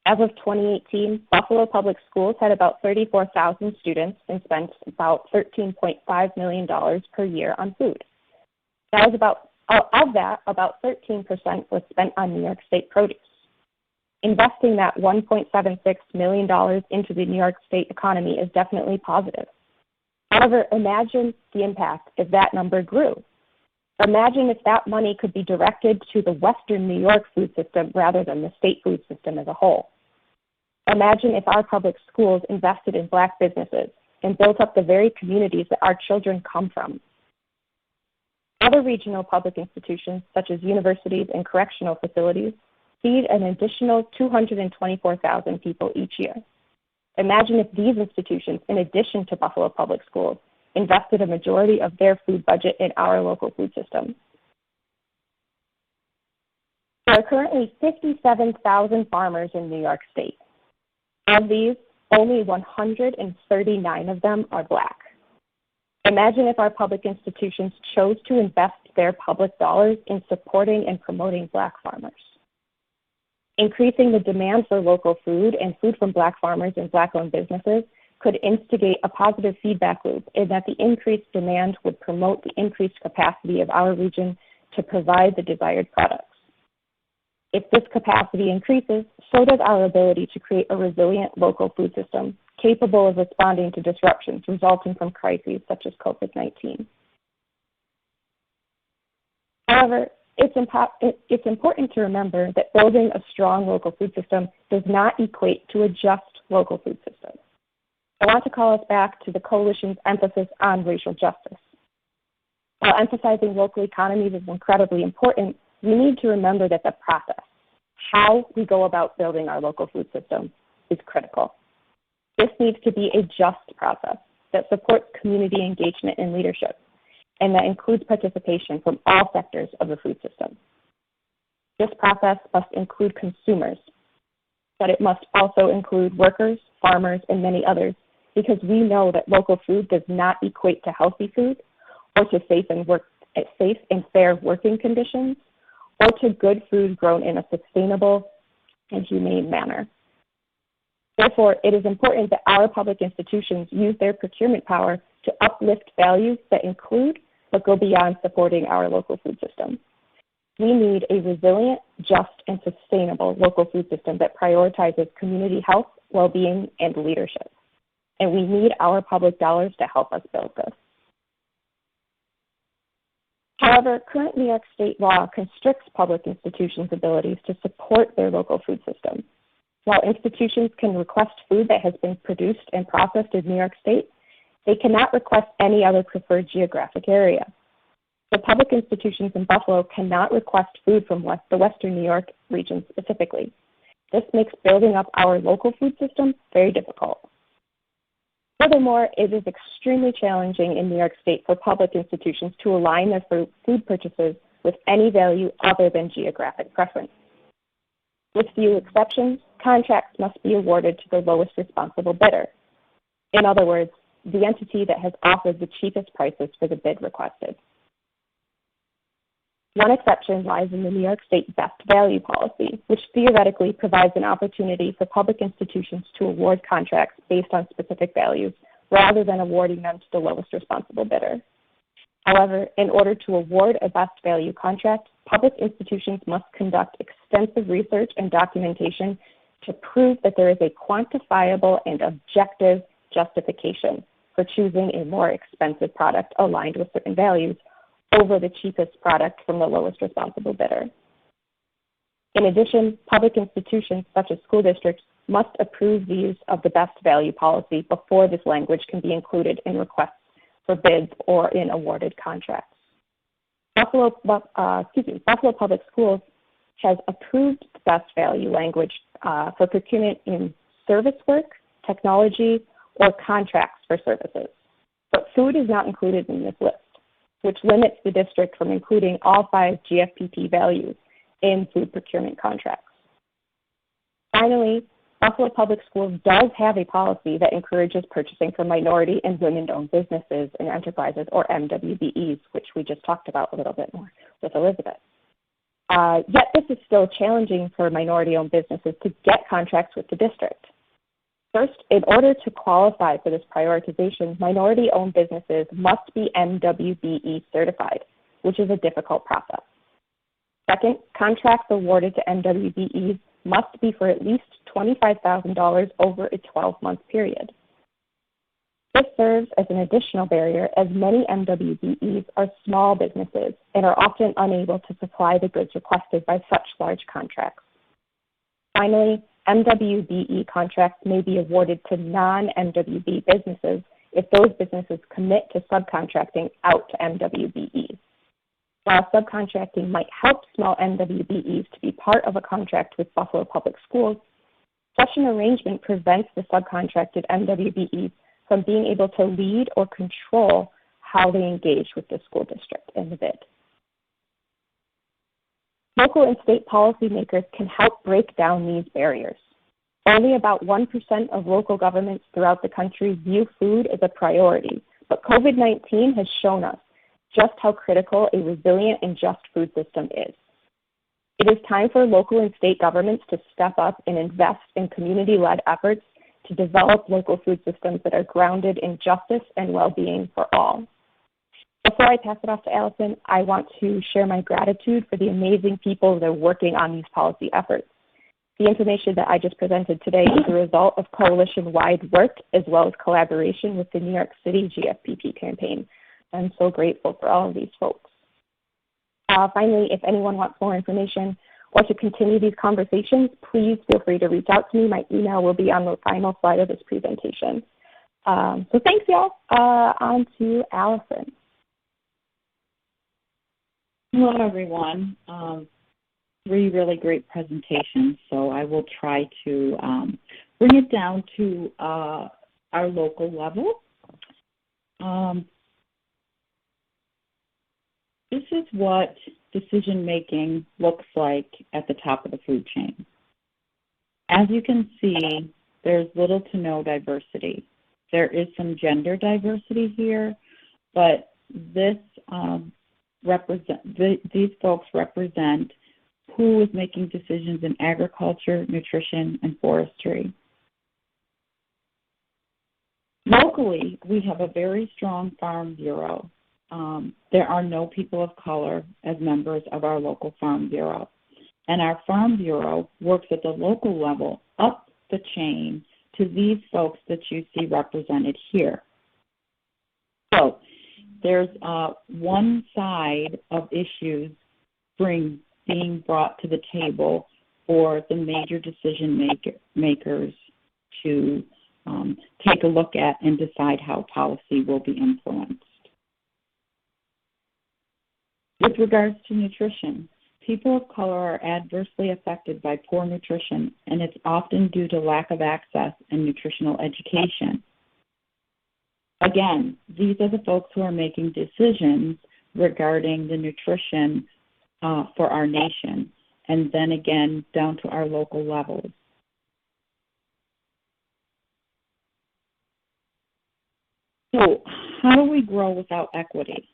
As of 2018, Buffalo Public Schools had about 34,000 students and spent about $13.5 million per year on food. Of that, about 13% was spent on New York State produce. Investing that $1.76 million into the New York State economy is definitely positive. However, imagine the impact if that number grew. Imagine if that money could be directed to the Western New York food system rather than the state food system as a whole. Imagine if our public schools invested in Black businesses and built up the very communities that our children come from. Other regional public institutions, such as universities and correctional facilities, feed an additional 224,000 people each year. Imagine if these institutions, in addition to Buffalo Public Schools, invested a majority of their food budget in our local food system. There are currently 57,000 farmers in New York State. Of these, only 139 of them are Black. Imagine if our public institutions chose to invest their public dollars in supporting and promoting Black farmers. Increasing the demand for local food and food from Black farmers and Black-owned businesses could instigate a positive feedback loop in that the increased demand would promote the increased capacity of our region to provide the desired products. If this capacity increases, so does our ability to create a resilient local food system capable of responding to disruptions resulting from crises such as COVID-19. However, it's important to remember that building a strong local food system does not equate to a just local food systems. I want to call us back to the Coalition's emphasis on racial justice. While emphasizing local economies is incredibly important, we need to remember that the process, how we go about building our local food system, is critical. This needs to be a just process that supports community engagement and leadership, and that includes participation from all sectors of the food system. This process must include consumers, but it must also include workers, farmers, and many others, because we know that local food does not equate to healthy food, or to safe and fair working conditions, or to good food grown in a sustainable and humane manner. Therefore, it is important that our public institutions use their procurement power to uplift values that include but go beyond supporting our local food system. We need a resilient, just, and sustainable local food system that prioritizes community health, well-being, and leadership. And we need our public dollars to help us build this. However, current New York state law constricts public institutions' abilities to support their local food system. While institutions can request food that has been produced and processed in New York State, they cannot request any other preferred geographic area. The public institutions in Buffalo cannot request food from the Western New York region specifically. This makes building up our local food system very difficult. Furthermore, it is extremely challenging in New York State for public institutions to align their food purchases with any value other than geographic preference. With few exceptions, contracts must be awarded to the lowest responsible bidder. In other words, the entity that has offered the cheapest prices for the bid requested. One exception lies in the New York State Best Value Policy, which theoretically provides an opportunity for public institutions to award contracts based on specific values, rather than awarding them to the lowest responsible bidder. However, in order to award a best value contract, public institutions must conduct extensive research and documentation to prove that there is a quantifiable and objective justification for choosing a more expensive product aligned with certain values over the cheapest product from the lowest responsible bidder. In addition, public institutions such as school districts must approve the use of the best value policy before this language can be included in requests for bids or in awarded contracts. Buffalo Public Schools has approved the best value language for procurement in service work, technology, or contracts for services. But food is not included in this list, which limits the district from including all 5 GFPP values in food procurement contracts. Finally, Buffalo Public Schools does have a policy that encourages purchasing from minority and women-owned businesses and enterprises, or MWBEs, which we just talked about a little bit more with Elizabeth. Yet this is still challenging for minority-owned businesses to get contracts with the district. First, in order to qualify for this prioritization, minority-owned businesses must be MWBE certified, which is a difficult process. Second, contracts awarded to MWBEs must be for at least $25,000 over a 12-month period. This serves as an additional barrier, as many MWBEs are small businesses and are often unable to supply the goods requested by such large contracts. Finally, MWBE contracts may be awarded to non-MWB businesses if those businesses commit to subcontracting out to MWBEs. While subcontracting might help small MWBEs to be part of a contract with Buffalo Public Schools, such an arrangement prevents the subcontracted MWBEs from being able to lead or control how they engage with the school district in the bid. Local and state policymakers can help break down these barriers. Only about 1% of local governments throughout the country view food as a priority, but COVID-19 has shown us just how critical a resilient and just food system is. It is time for local and state governments to step up and invest in community-led efforts to develop local food systems that are grounded in justice and well-being for all. Before I pass it off to Allison, I want to share my gratitude for the amazing people that are working on these policy efforts. The information that I just presented today is the result of coalition-wide work as well as collaboration with the New York City GFPP campaign. I'm so grateful for all of these folks. Finally, if anyone wants more information, or to continue these conversations, please feel free to reach out to me. My email will be on the final slide of this presentation. So thanks, y'all. On to Allison. Hello, everyone. 3 really great presentations, so I will try to bring it down to our local level. This is what decision-making looks like at the top of the food chain. As you can see, there's little to no diversity. There is some gender diversity here, but these folks represent who is making decisions in agriculture, nutrition, and forestry. Locally, we have a very strong Farm Bureau. There are no people of color as members of our local Farm Bureau. And our Farm Bureau works at the local level up the chain to these folks that you see represented here. So there's one side of issues being brought to the table for the major decision makers to take a look at and decide how policy will be influenced. With regards to nutrition, people of color are adversely affected by poor nutrition, and it's often due to lack of access and nutritional education. Again, these are the folks who are making decisions regarding the nutrition for our nation, and then again down to our local levels. So how do we grow without equity?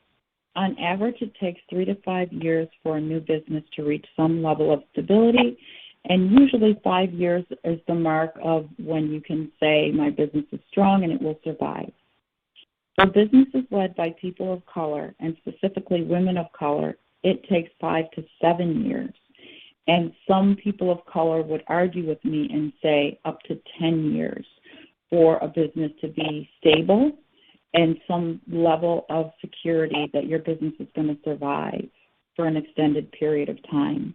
On average, it takes 3 to 5 years for a new business to reach some level of stability, and usually 5 years is the mark of when you can say my business is strong and it will survive. For businesses led by people of color, and specifically women of color, it takes 5 to 7 years. And some people of color would argue with me and say up to 10 years for a business to be stable and some level of security that your business is going to survive for an extended period of time.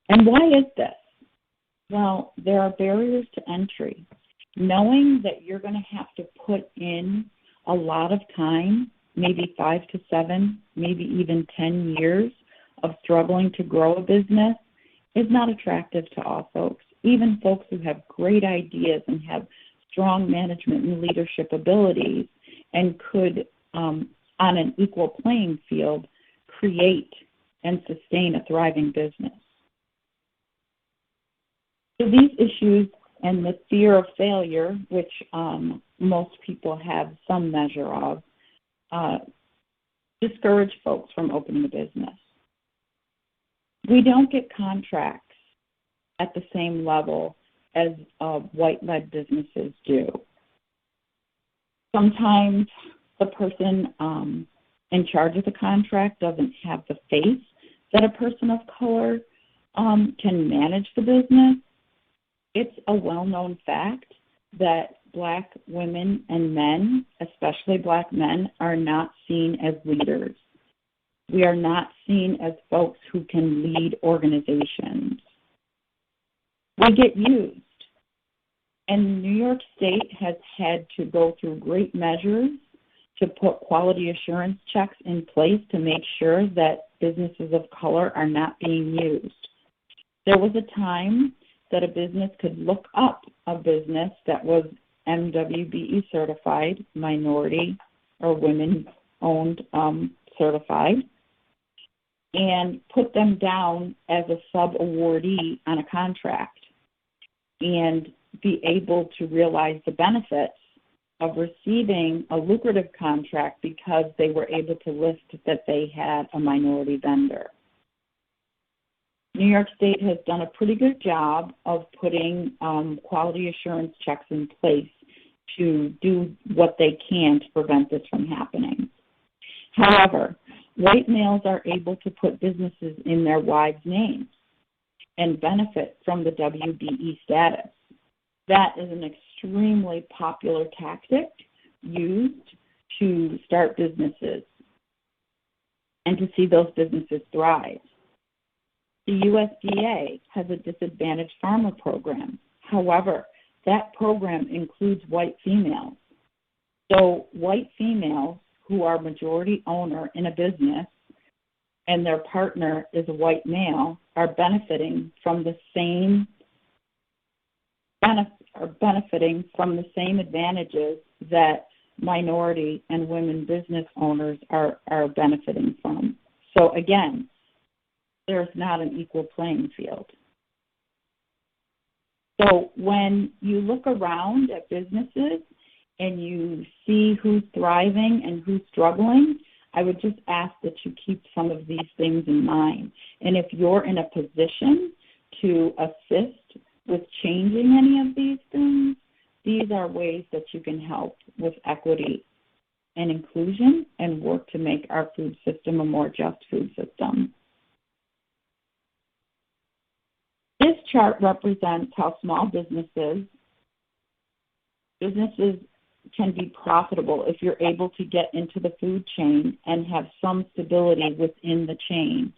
And why is this? Well, there are barriers to entry. Knowing that you're going to have to put in a lot of time, maybe 5 to 7, maybe even 10 years of struggling to grow a business is not attractive to all folks. Even folks who have great ideas and have strong management and leadership abilities and could, on an equal playing field, create and sustain a thriving business. So these issues and the fear of failure, which most people have some measure of, discourage folks from opening a business. We don't get contracts at the same level as white-led businesses do. Sometimes the person in charge of the contract doesn't have the faith that a person of color can manage the business. It's a well-known fact that Black women and men, especially Black men, are not seen as leaders. We are not seen as folks who can lead organizations. We get used. And New York State has had to go through great measures to put quality assurance checks in place to make sure that businesses of color are not being used. There was a time that a business could look up a business that was MWBE certified, minority or women-owned certified, and put them down as a sub-awardee on a contract and be able to realize the benefits of receiving a lucrative contract because they were able to list that they had a minority vendor. New York State has done a pretty good job of putting quality assurance checks in place to do what they can to prevent this from happening. However, white males are able to put businesses in their wives' names and benefit from the WBE status. That is an extremely popular tactic used to start businesses and to see those businesses thrive. The USDA has a disadvantaged farmer program. However, that program includes white females. So white females who are majority owner in a business and their partner is a white male are benefiting from the same advantages that minority and women business owners are benefiting from. So again, there's not an equal playing field. So when you look around at businesses and you see who's thriving and who's struggling, I would just ask that you keep some of these things in mind. And if you're in a position to assist with changing any of these things, these are ways that you can help with equity and inclusion and work to make our food system a more just food system. This chart represents how small businesses can be profitable if you're able to get into the food chain and have some stability within the chain.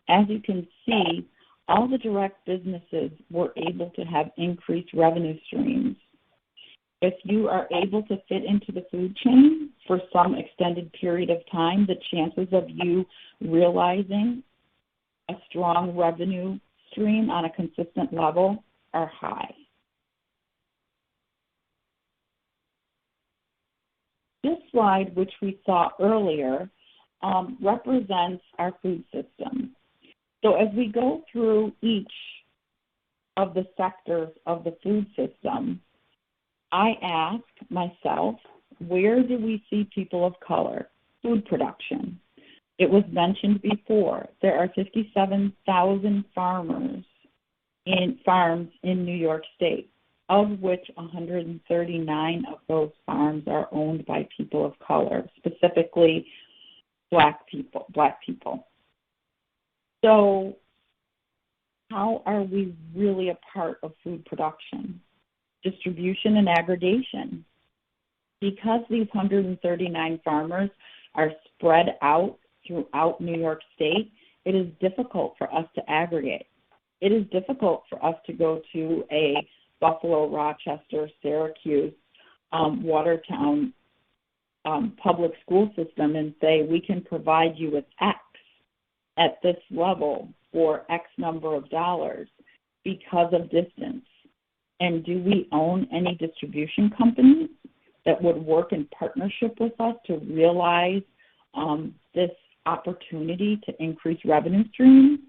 As you can see, all the direct businesses were able to have increased revenue streams. If you are able to fit into the food chain for some extended period of time, the chances of you realizing a strong revenue stream on a consistent level are high. This slide, which we saw earlier, represents our food system. So as we go through each of the sectors of the food system, I ask myself, where do we see people of color? Food production. It was mentioned before, there are 57,000 farms in New York State, of which 139 of those farms are owned by people of color, specifically Black people. So how are we really a part of food production? Distribution and aggregation. Because these 139 farmers are spread out throughout New York State, it is difficult for us to aggregate. It is difficult for us to go to a Buffalo, Rochester, Syracuse, Watertown public school system and say, we can provide you with X at this level for X number of dollars because of distance. And do we own any distribution companies that would work in partnership with us to realize this opportunity to increase revenue streams?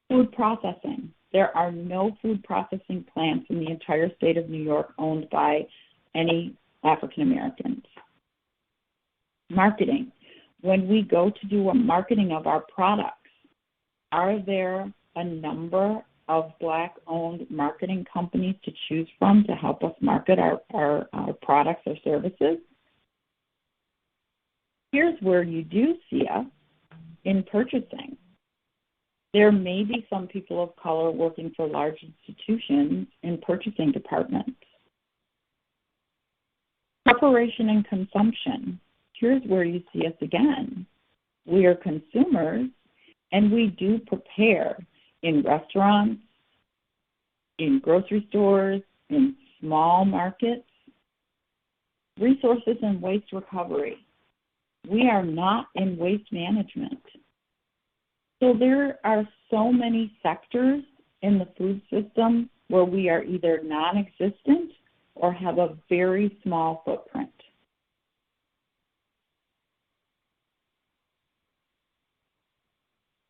Food processing. There are no food processing plants in the entire state of New York owned by any African Americans. Marketing. When we go to do a marketing of our products, are there a number of Black-owned marketing companies to choose from to help us market our products or services? Here's where you do see us in purchasing. There may be some people of color working for large institutions in purchasing departments. Preparation and consumption. Here's where you see us again. We are consumers, and we do prepare in restaurants, in grocery stores, in small markets. Resources and waste recovery. We are not in waste management. So there are so many sectors in the food system where we are either non-existent or have a very small footprint.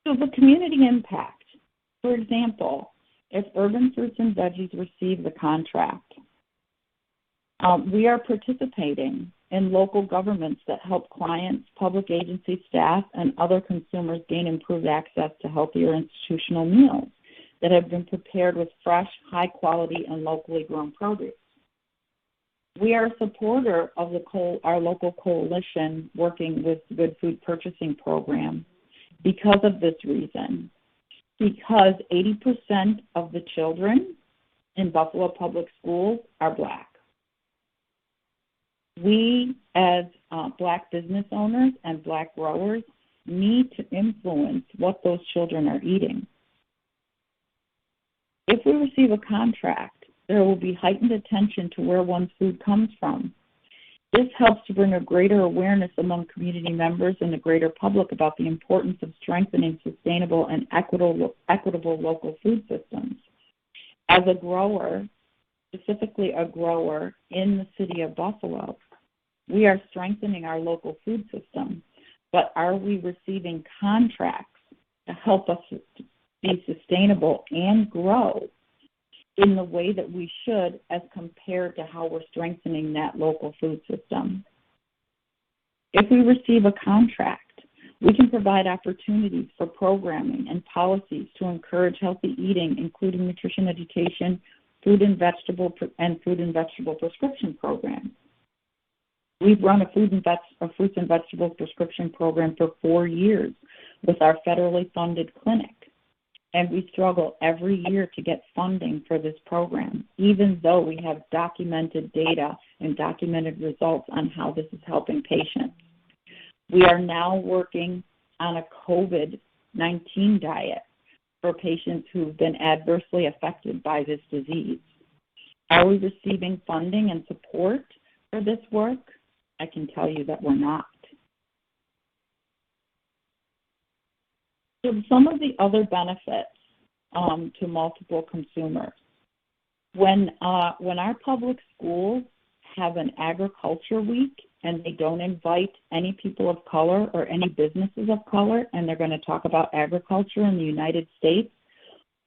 So the community impact. For example, if Urban Fruits and Veggies receive the contract, we are participating in local governments that help clients, public agency staff, and other consumers gain improved access to healthier institutional meals that have been prepared with fresh, high quality, and locally grown produce. We are a supporter of our local coalition working with the Good Food Purchasing Program because of this reason. Because 80% of the children in Buffalo Public Schools are Black. We, as Black business owners and Black growers, need to influence what those children are eating. If we receive a contract, there will be heightened attention to where one's food comes from. This helps to bring a greater awareness among community members and the greater public about the importance of strengthening sustainable and equitable local food systems. As a grower, specifically a grower in the city of Buffalo, we are strengthening our local food system, but are we receiving contracts to help us be sustainable and grow in the way that we should as compared to how we're strengthening that local food system? If we receive a contract, we can provide opportunities for programming and policies to encourage healthy eating, including nutrition education, fruit and vegetable prescription programs. We've run a fruits and vegetables prescription program for 4 years with our federally funded clinic. And we struggle every year to get funding for this program, even though we have documented data and documented results on how this is helping patients. We are now working on a COVID-19 diet for patients who've been adversely affected by this disease. Are we receiving funding and support for this work? I can tell you that we're not. So some of the other benefits to multiple consumers. When our public schools have an agriculture week and they don't invite any people of color or any businesses of color, and they're going to talk about agriculture in the United States,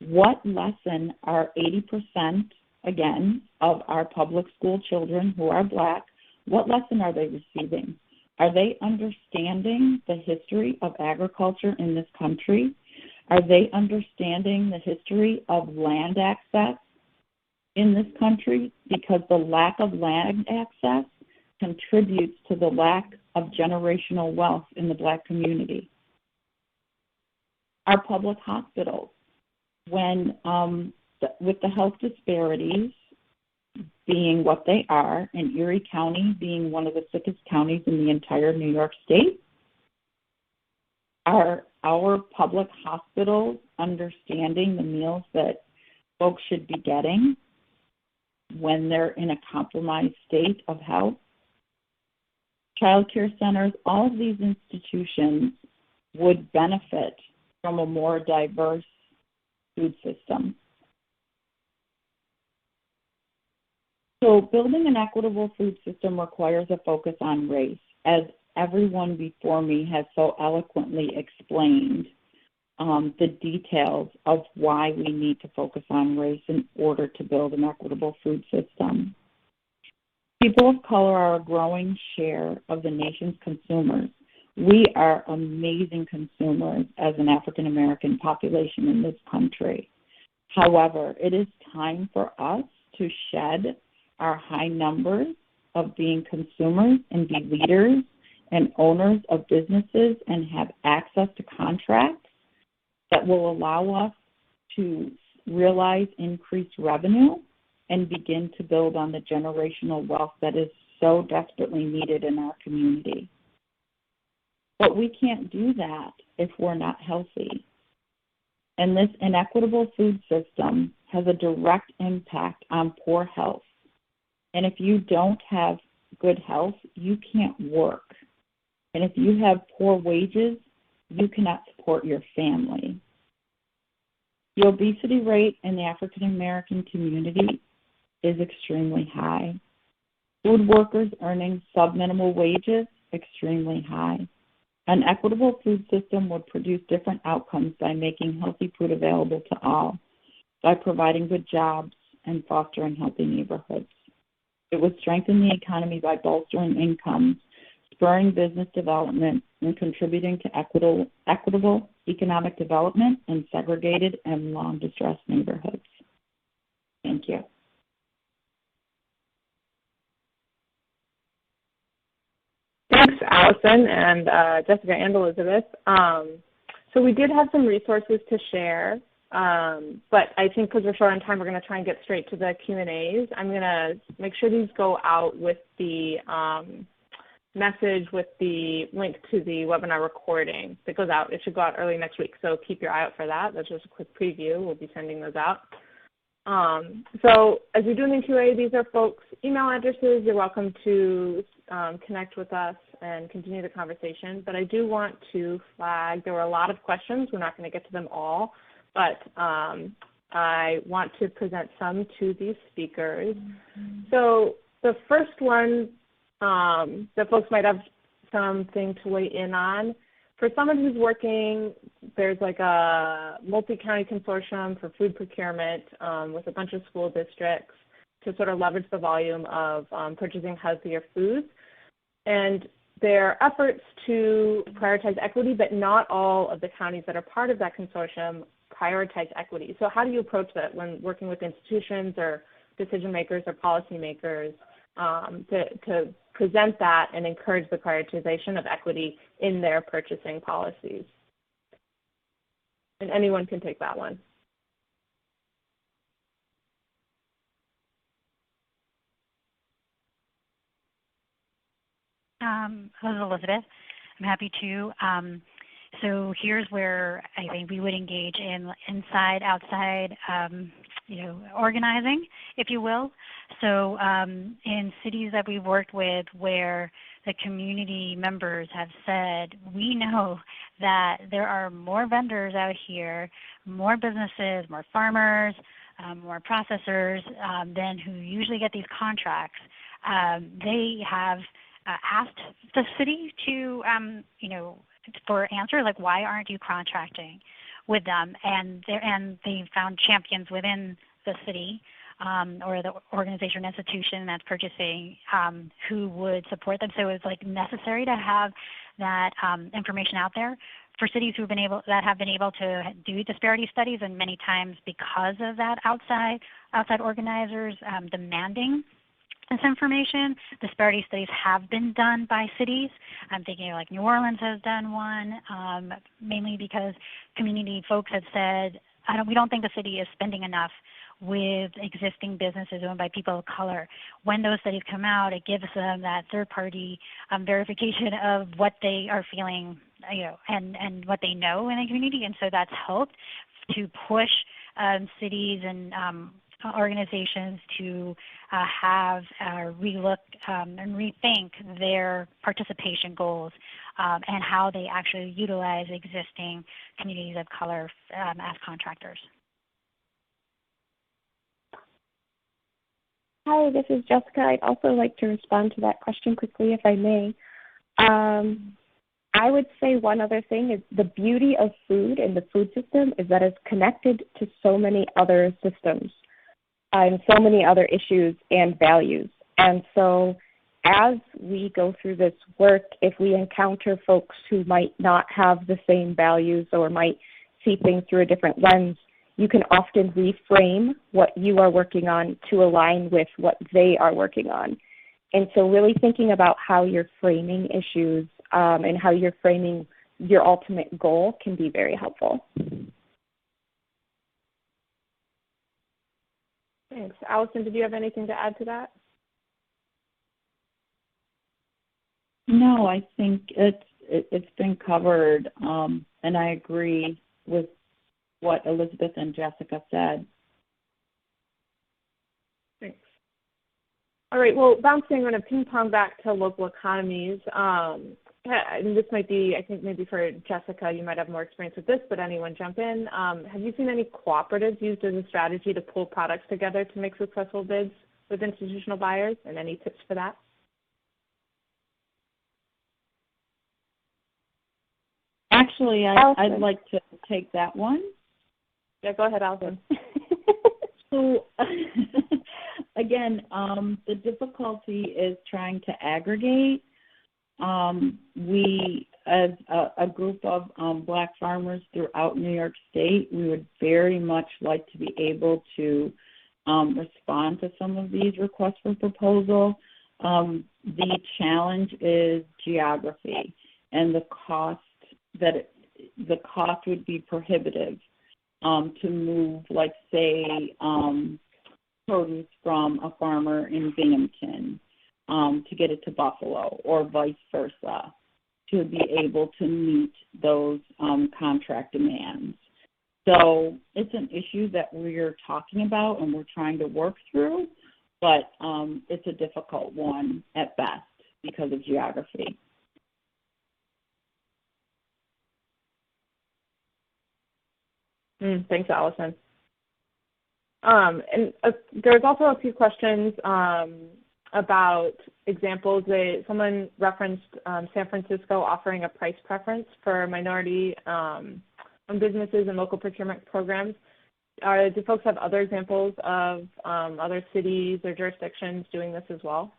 what lesson are 80%, again, of our public school children who are Black, what lesson are they receiving? Are they understanding the history of agriculture in this country? Are they understanding the history of land access in this country? Because the lack of land access contributes to the lack of generational wealth in the Black community. Our public hospitals, with the health disparities being what they are, and Erie County being one of the sickest counties in the entire New York State, are our public hospitals understanding the meals that folks should be getting when they're in a compromised state of health? Child care centers, all of these institutions would benefit from a more diverse food system. So building an equitable food system requires a focus on race, as everyone before me has so eloquently explained the details of why we need to focus on race in order to build an equitable food system. People of color are a growing share of the nation's consumers. We are amazing consumers as an African American population in this country. However, it is time for us to shed our high numbers of being consumers and be leaders and owners of businesses and have access to contracts that will allow us to realize increased revenue and begin to build on the generational wealth that is so desperately needed in our community. But we can't do that if we're not healthy. And this inequitable food system has a direct impact on poor health. And if you don't have good health, you can't work. And if you have poor wages, you cannot support your family. The obesity rate in the African American community is extremely high. Food workers earning sub-minimal wages, extremely high. An equitable food system would produce different outcomes by making healthy food available to all, by providing good jobs and fostering healthy neighborhoods. It would strengthen the economy by bolstering incomes, spurring business development, and contributing to equitable economic development in segregated and long-distressed neighborhoods. Thank you. Thanks, Allison and Jessica and Elizabeth. So we did have some resources to share, but I think because we're short on time, we're going to try and get straight to the Q&As. I'm going to make sure these go out with the message with the link to the webinar recording that goes out. It should go out early next week, so keep your eye out for that. That's just a quick preview. We'll be sending those out. So as you're doing the QA, these are folks' email addresses. You're welcome to connect with us and continue the conversation. But I do want to flag there were a lot of questions. We're not going to get to them all, but I want to present some to these speakers. So the first one that folks might have something to weigh in on, for someone who's working, there's like a multi-county consortium for food procurement with a bunch of school districts to sort of leverage the volume of purchasing healthier foods. And there are efforts to prioritize equity, but not all of the counties that are part of that consortium prioritize equity. So how do you approach that when working with institutions or decision makers or policy makers to present that and encourage the prioritization of equity in their purchasing policies? And anyone can take that one. This is Elizabeth. I'm happy to. So here's where I think we would engage in inside, outside, organizing, if you will. So in cities that we've worked with where the community members have said, we know that there are more vendors out here, more businesses, more farmers, more processors than who usually get these contracts. They have asked the city to, for answers like, why aren't you contracting with them? And they found champions within the city or the organization or institution that's purchasing who would support them. So it's like necessary to have that information out there for cities who've been able to do disparity studies, and many times because of that outside organizers demanding this information. Disparity studies have been done by cities. I'm thinking like New Orleans has done one, mainly because community folks have said, we don't think the city is spending enough with existing businesses owned by people of color. When those studies come out, it gives them that third-party verification of what they are feeling, and what they know in the community, and so that's helped to push cities and organizations to have relook and rethink their participation goals and how they actually utilize existing communities of color as contractors. Hi, this is Jessica. I'd also like to respond to that question quickly, if I may. I would say one other thing is the beauty of food and the food system is that it's connected to so many other systems and so many other issues and values. And so as we go through this work, if we encounter folks who might not have the same values or might see things through a different lens, you can often reframe what you are working on to align with what they are working on. And so really thinking about how you're framing issues and how you're framing your ultimate goal can be very helpful. Thanks. Allison, did you have anything to add to that? No, I think it's been covered, and I agree with what Elizabeth and Jessica said. Thanks. All right, well, bouncing, I'm going to ping pong back to local economies. And this might be, I think maybe for Jessica, you might have more experience with this, but anyone jump in. Have you seen any cooperatives used as a strategy to pull products together to make successful bids with institutional buyers, and any tips for that? Actually, I'd like to take that one. Yeah, go ahead, Allison. So, again, the difficulty is trying to aggregate. We, as a group of Black farmers throughout New York State, we would very much like to be able to respond to some of these requests for proposal. The challenge is geography, and the cost would be prohibitive to move, like, say, produce from a farmer in Binghamton to get it to Buffalo or vice versa to be able to meet those contract demands. So it's an issue that we're talking about and we're trying to work through, but it's a difficult one at best because of geography. Thanks, Allison. And there's also a few questions about examples. Someone referenced San Francisco offering a price preference for minority-owned businesses and local procurement programs. Do folks have other examples of other cities or jurisdictions doing this as well?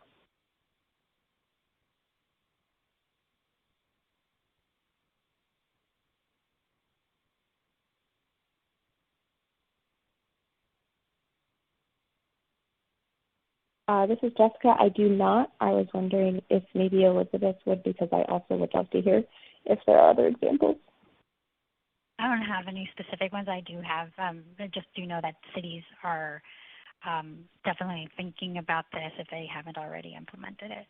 This is Jessica. I do not. I was wondering if maybe Elizabeth would, because I also would love to hear if there are other examples. I don't have any specific ones. I do have, I just do know that cities are definitely thinking about this if they haven't already implemented it.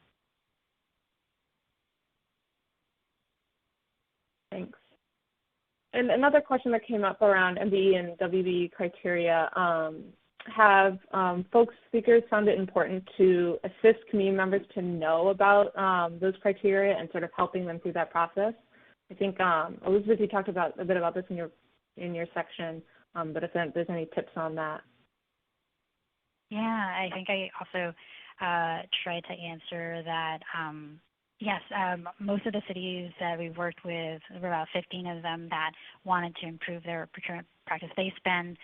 Thanks. And another question that came up around MBE and WBE criteria, have speakers found it important to assist community members to know about those criteria and sort of helping them through that process? I think, Elizabeth, you talked about a bit about this in your section, but if there's any tips on that. Yeah, I think I also tried to answer that. Yes, most of the cities that we've worked with, there were about 15 of them that wanted to improve their procurement practice. They spend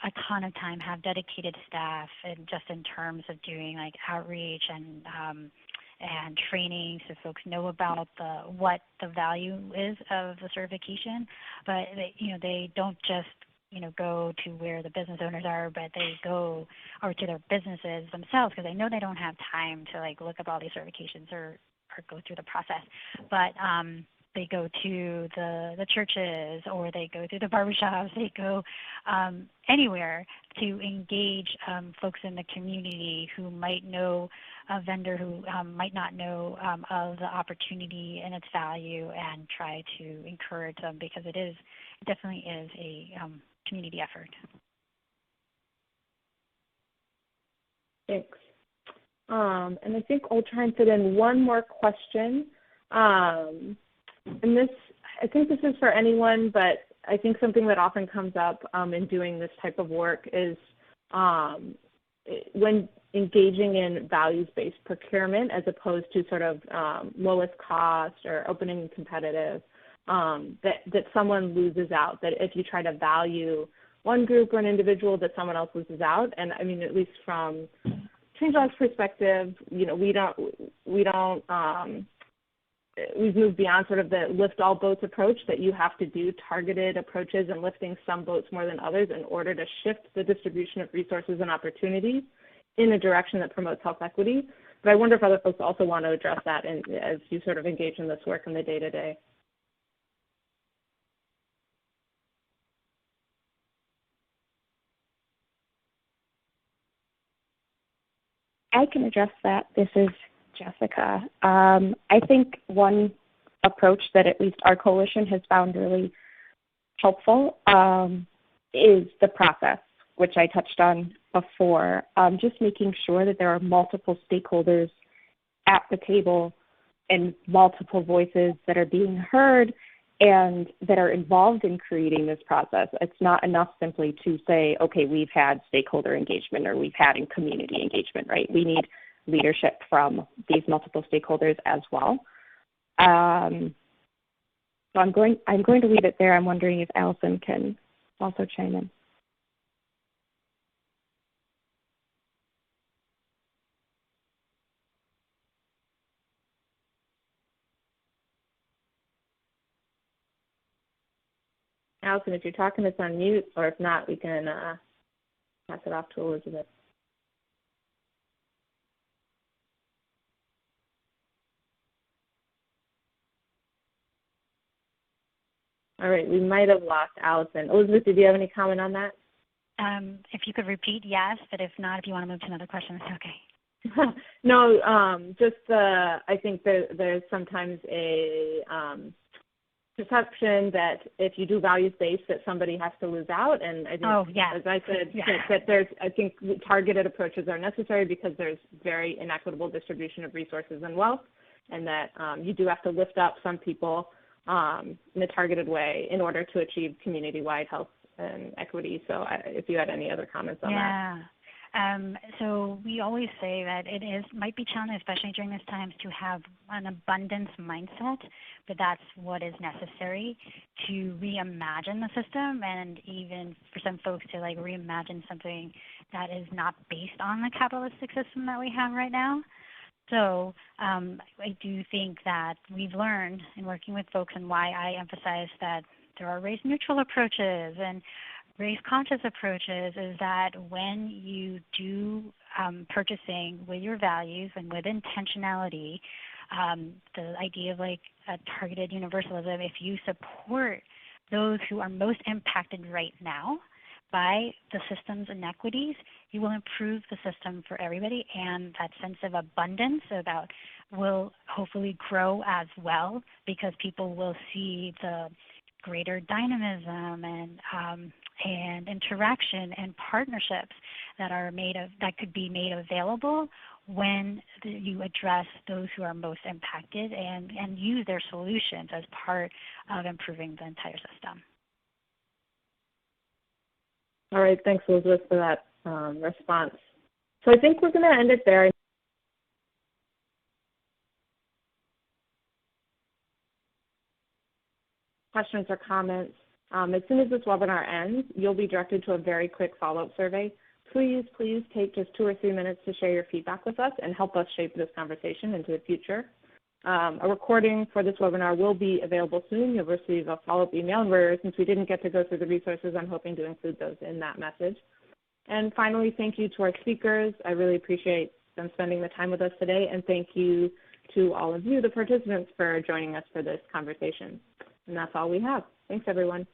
a ton of time, have dedicated staff, and just in terms of doing like outreach and training so folks know about what the value is of the certification. But they don't just go to where the business owners are, but they go or to their businesses themselves, because I know they don't have time to like look up all these certifications or go through the process. But they go to the churches, or they go to the barbershops, they go anywhere to engage folks in the community who might know a vendor who might not know of the opportunity and its value, and try to encourage them, because it definitely is a community effort. Thanks. And I think I'll try and fit in one more question. And I think this is for anyone, but I think something that often comes up in doing this type of work is when engaging in values-based procurement as opposed to sort of lowest cost or opening competitive, that someone loses out, that if you try to value one group or an individual, that someone else loses out. And I mean, at least from ChangeLog's perspective, we've moved beyond sort of the lift all boats approach, that you have to do targeted approaches and lifting some boats more than others in order to shift the distribution of resources and opportunities in a direction that promotes health equity. But I wonder if other folks also want to address that as you sort of engage in this work in the day-to-day. I can address that. This is Jessica. I think one approach that at least our coalition has found really helpful is the process, which I touched on before. Just making sure that there are multiple stakeholders at the table and multiple voices that are being heard and that are involved in creating this process. It's not enough simply to say, okay, we've had stakeholder engagement or we've had community engagement, right? We need leadership from these multiple stakeholders as well. So I'm going to leave it there. I'm wondering if Allison can also chime in. Allison, if you're talking, it's on mute, or if not, we can pass it off to Elizabeth. All right, we might have lost Allison. Elizabeth, did you have any comment on that? If you could repeat, yes, but if not, if you want to move to another question, it's okay. No, I think there's sometimes a perception that if you do values-based that somebody has to lose out, and I think, as I said, that I think targeted approaches are necessary because there's very inequitable distribution of resources and wealth, and that you do have to lift up some people in a targeted way in order to achieve community-wide health and equity. So if you had any other comments on that. So we always say that might be challenging, especially during these times, to have an abundance mindset, but that's what is necessary to reimagine the system, and even for some folks to reimagine something that is not based on the capitalistic system that we have right now. So I do think that we've learned in working with folks, and why I emphasize that there are race-neutral approaches and race-conscious approaches, is that when you do purchasing with your values and with intentionality, the idea of a targeted universalism, if you support those who are most impacted right now by the system's inequities, you will improve the system for everybody, and that sense of abundance will hopefully grow as well, because people will see the greater dynamism and interaction and partnerships that could be made available when you address those who are most impacted and use their solutions as part of improving the entire system. All right, thanks, Elizabeth, for that response. So I think we're going to end it there. Questions or comments. As soon as this webinar ends, you'll be directed to a very quick follow-up survey. Please take just 2 or 3 minutes to share your feedback with us and help us shape this conversation into the future. A recording for this webinar will be available soon. You'll receive a follow-up email, where since we didn't get to go through the resources, I'm hoping to include those in that message. And finally, thank you to our speakers. I really appreciate them spending the time with us today, and thank you to all of you, the participants, for joining us for this conversation. And that's all we have. Thanks, everyone.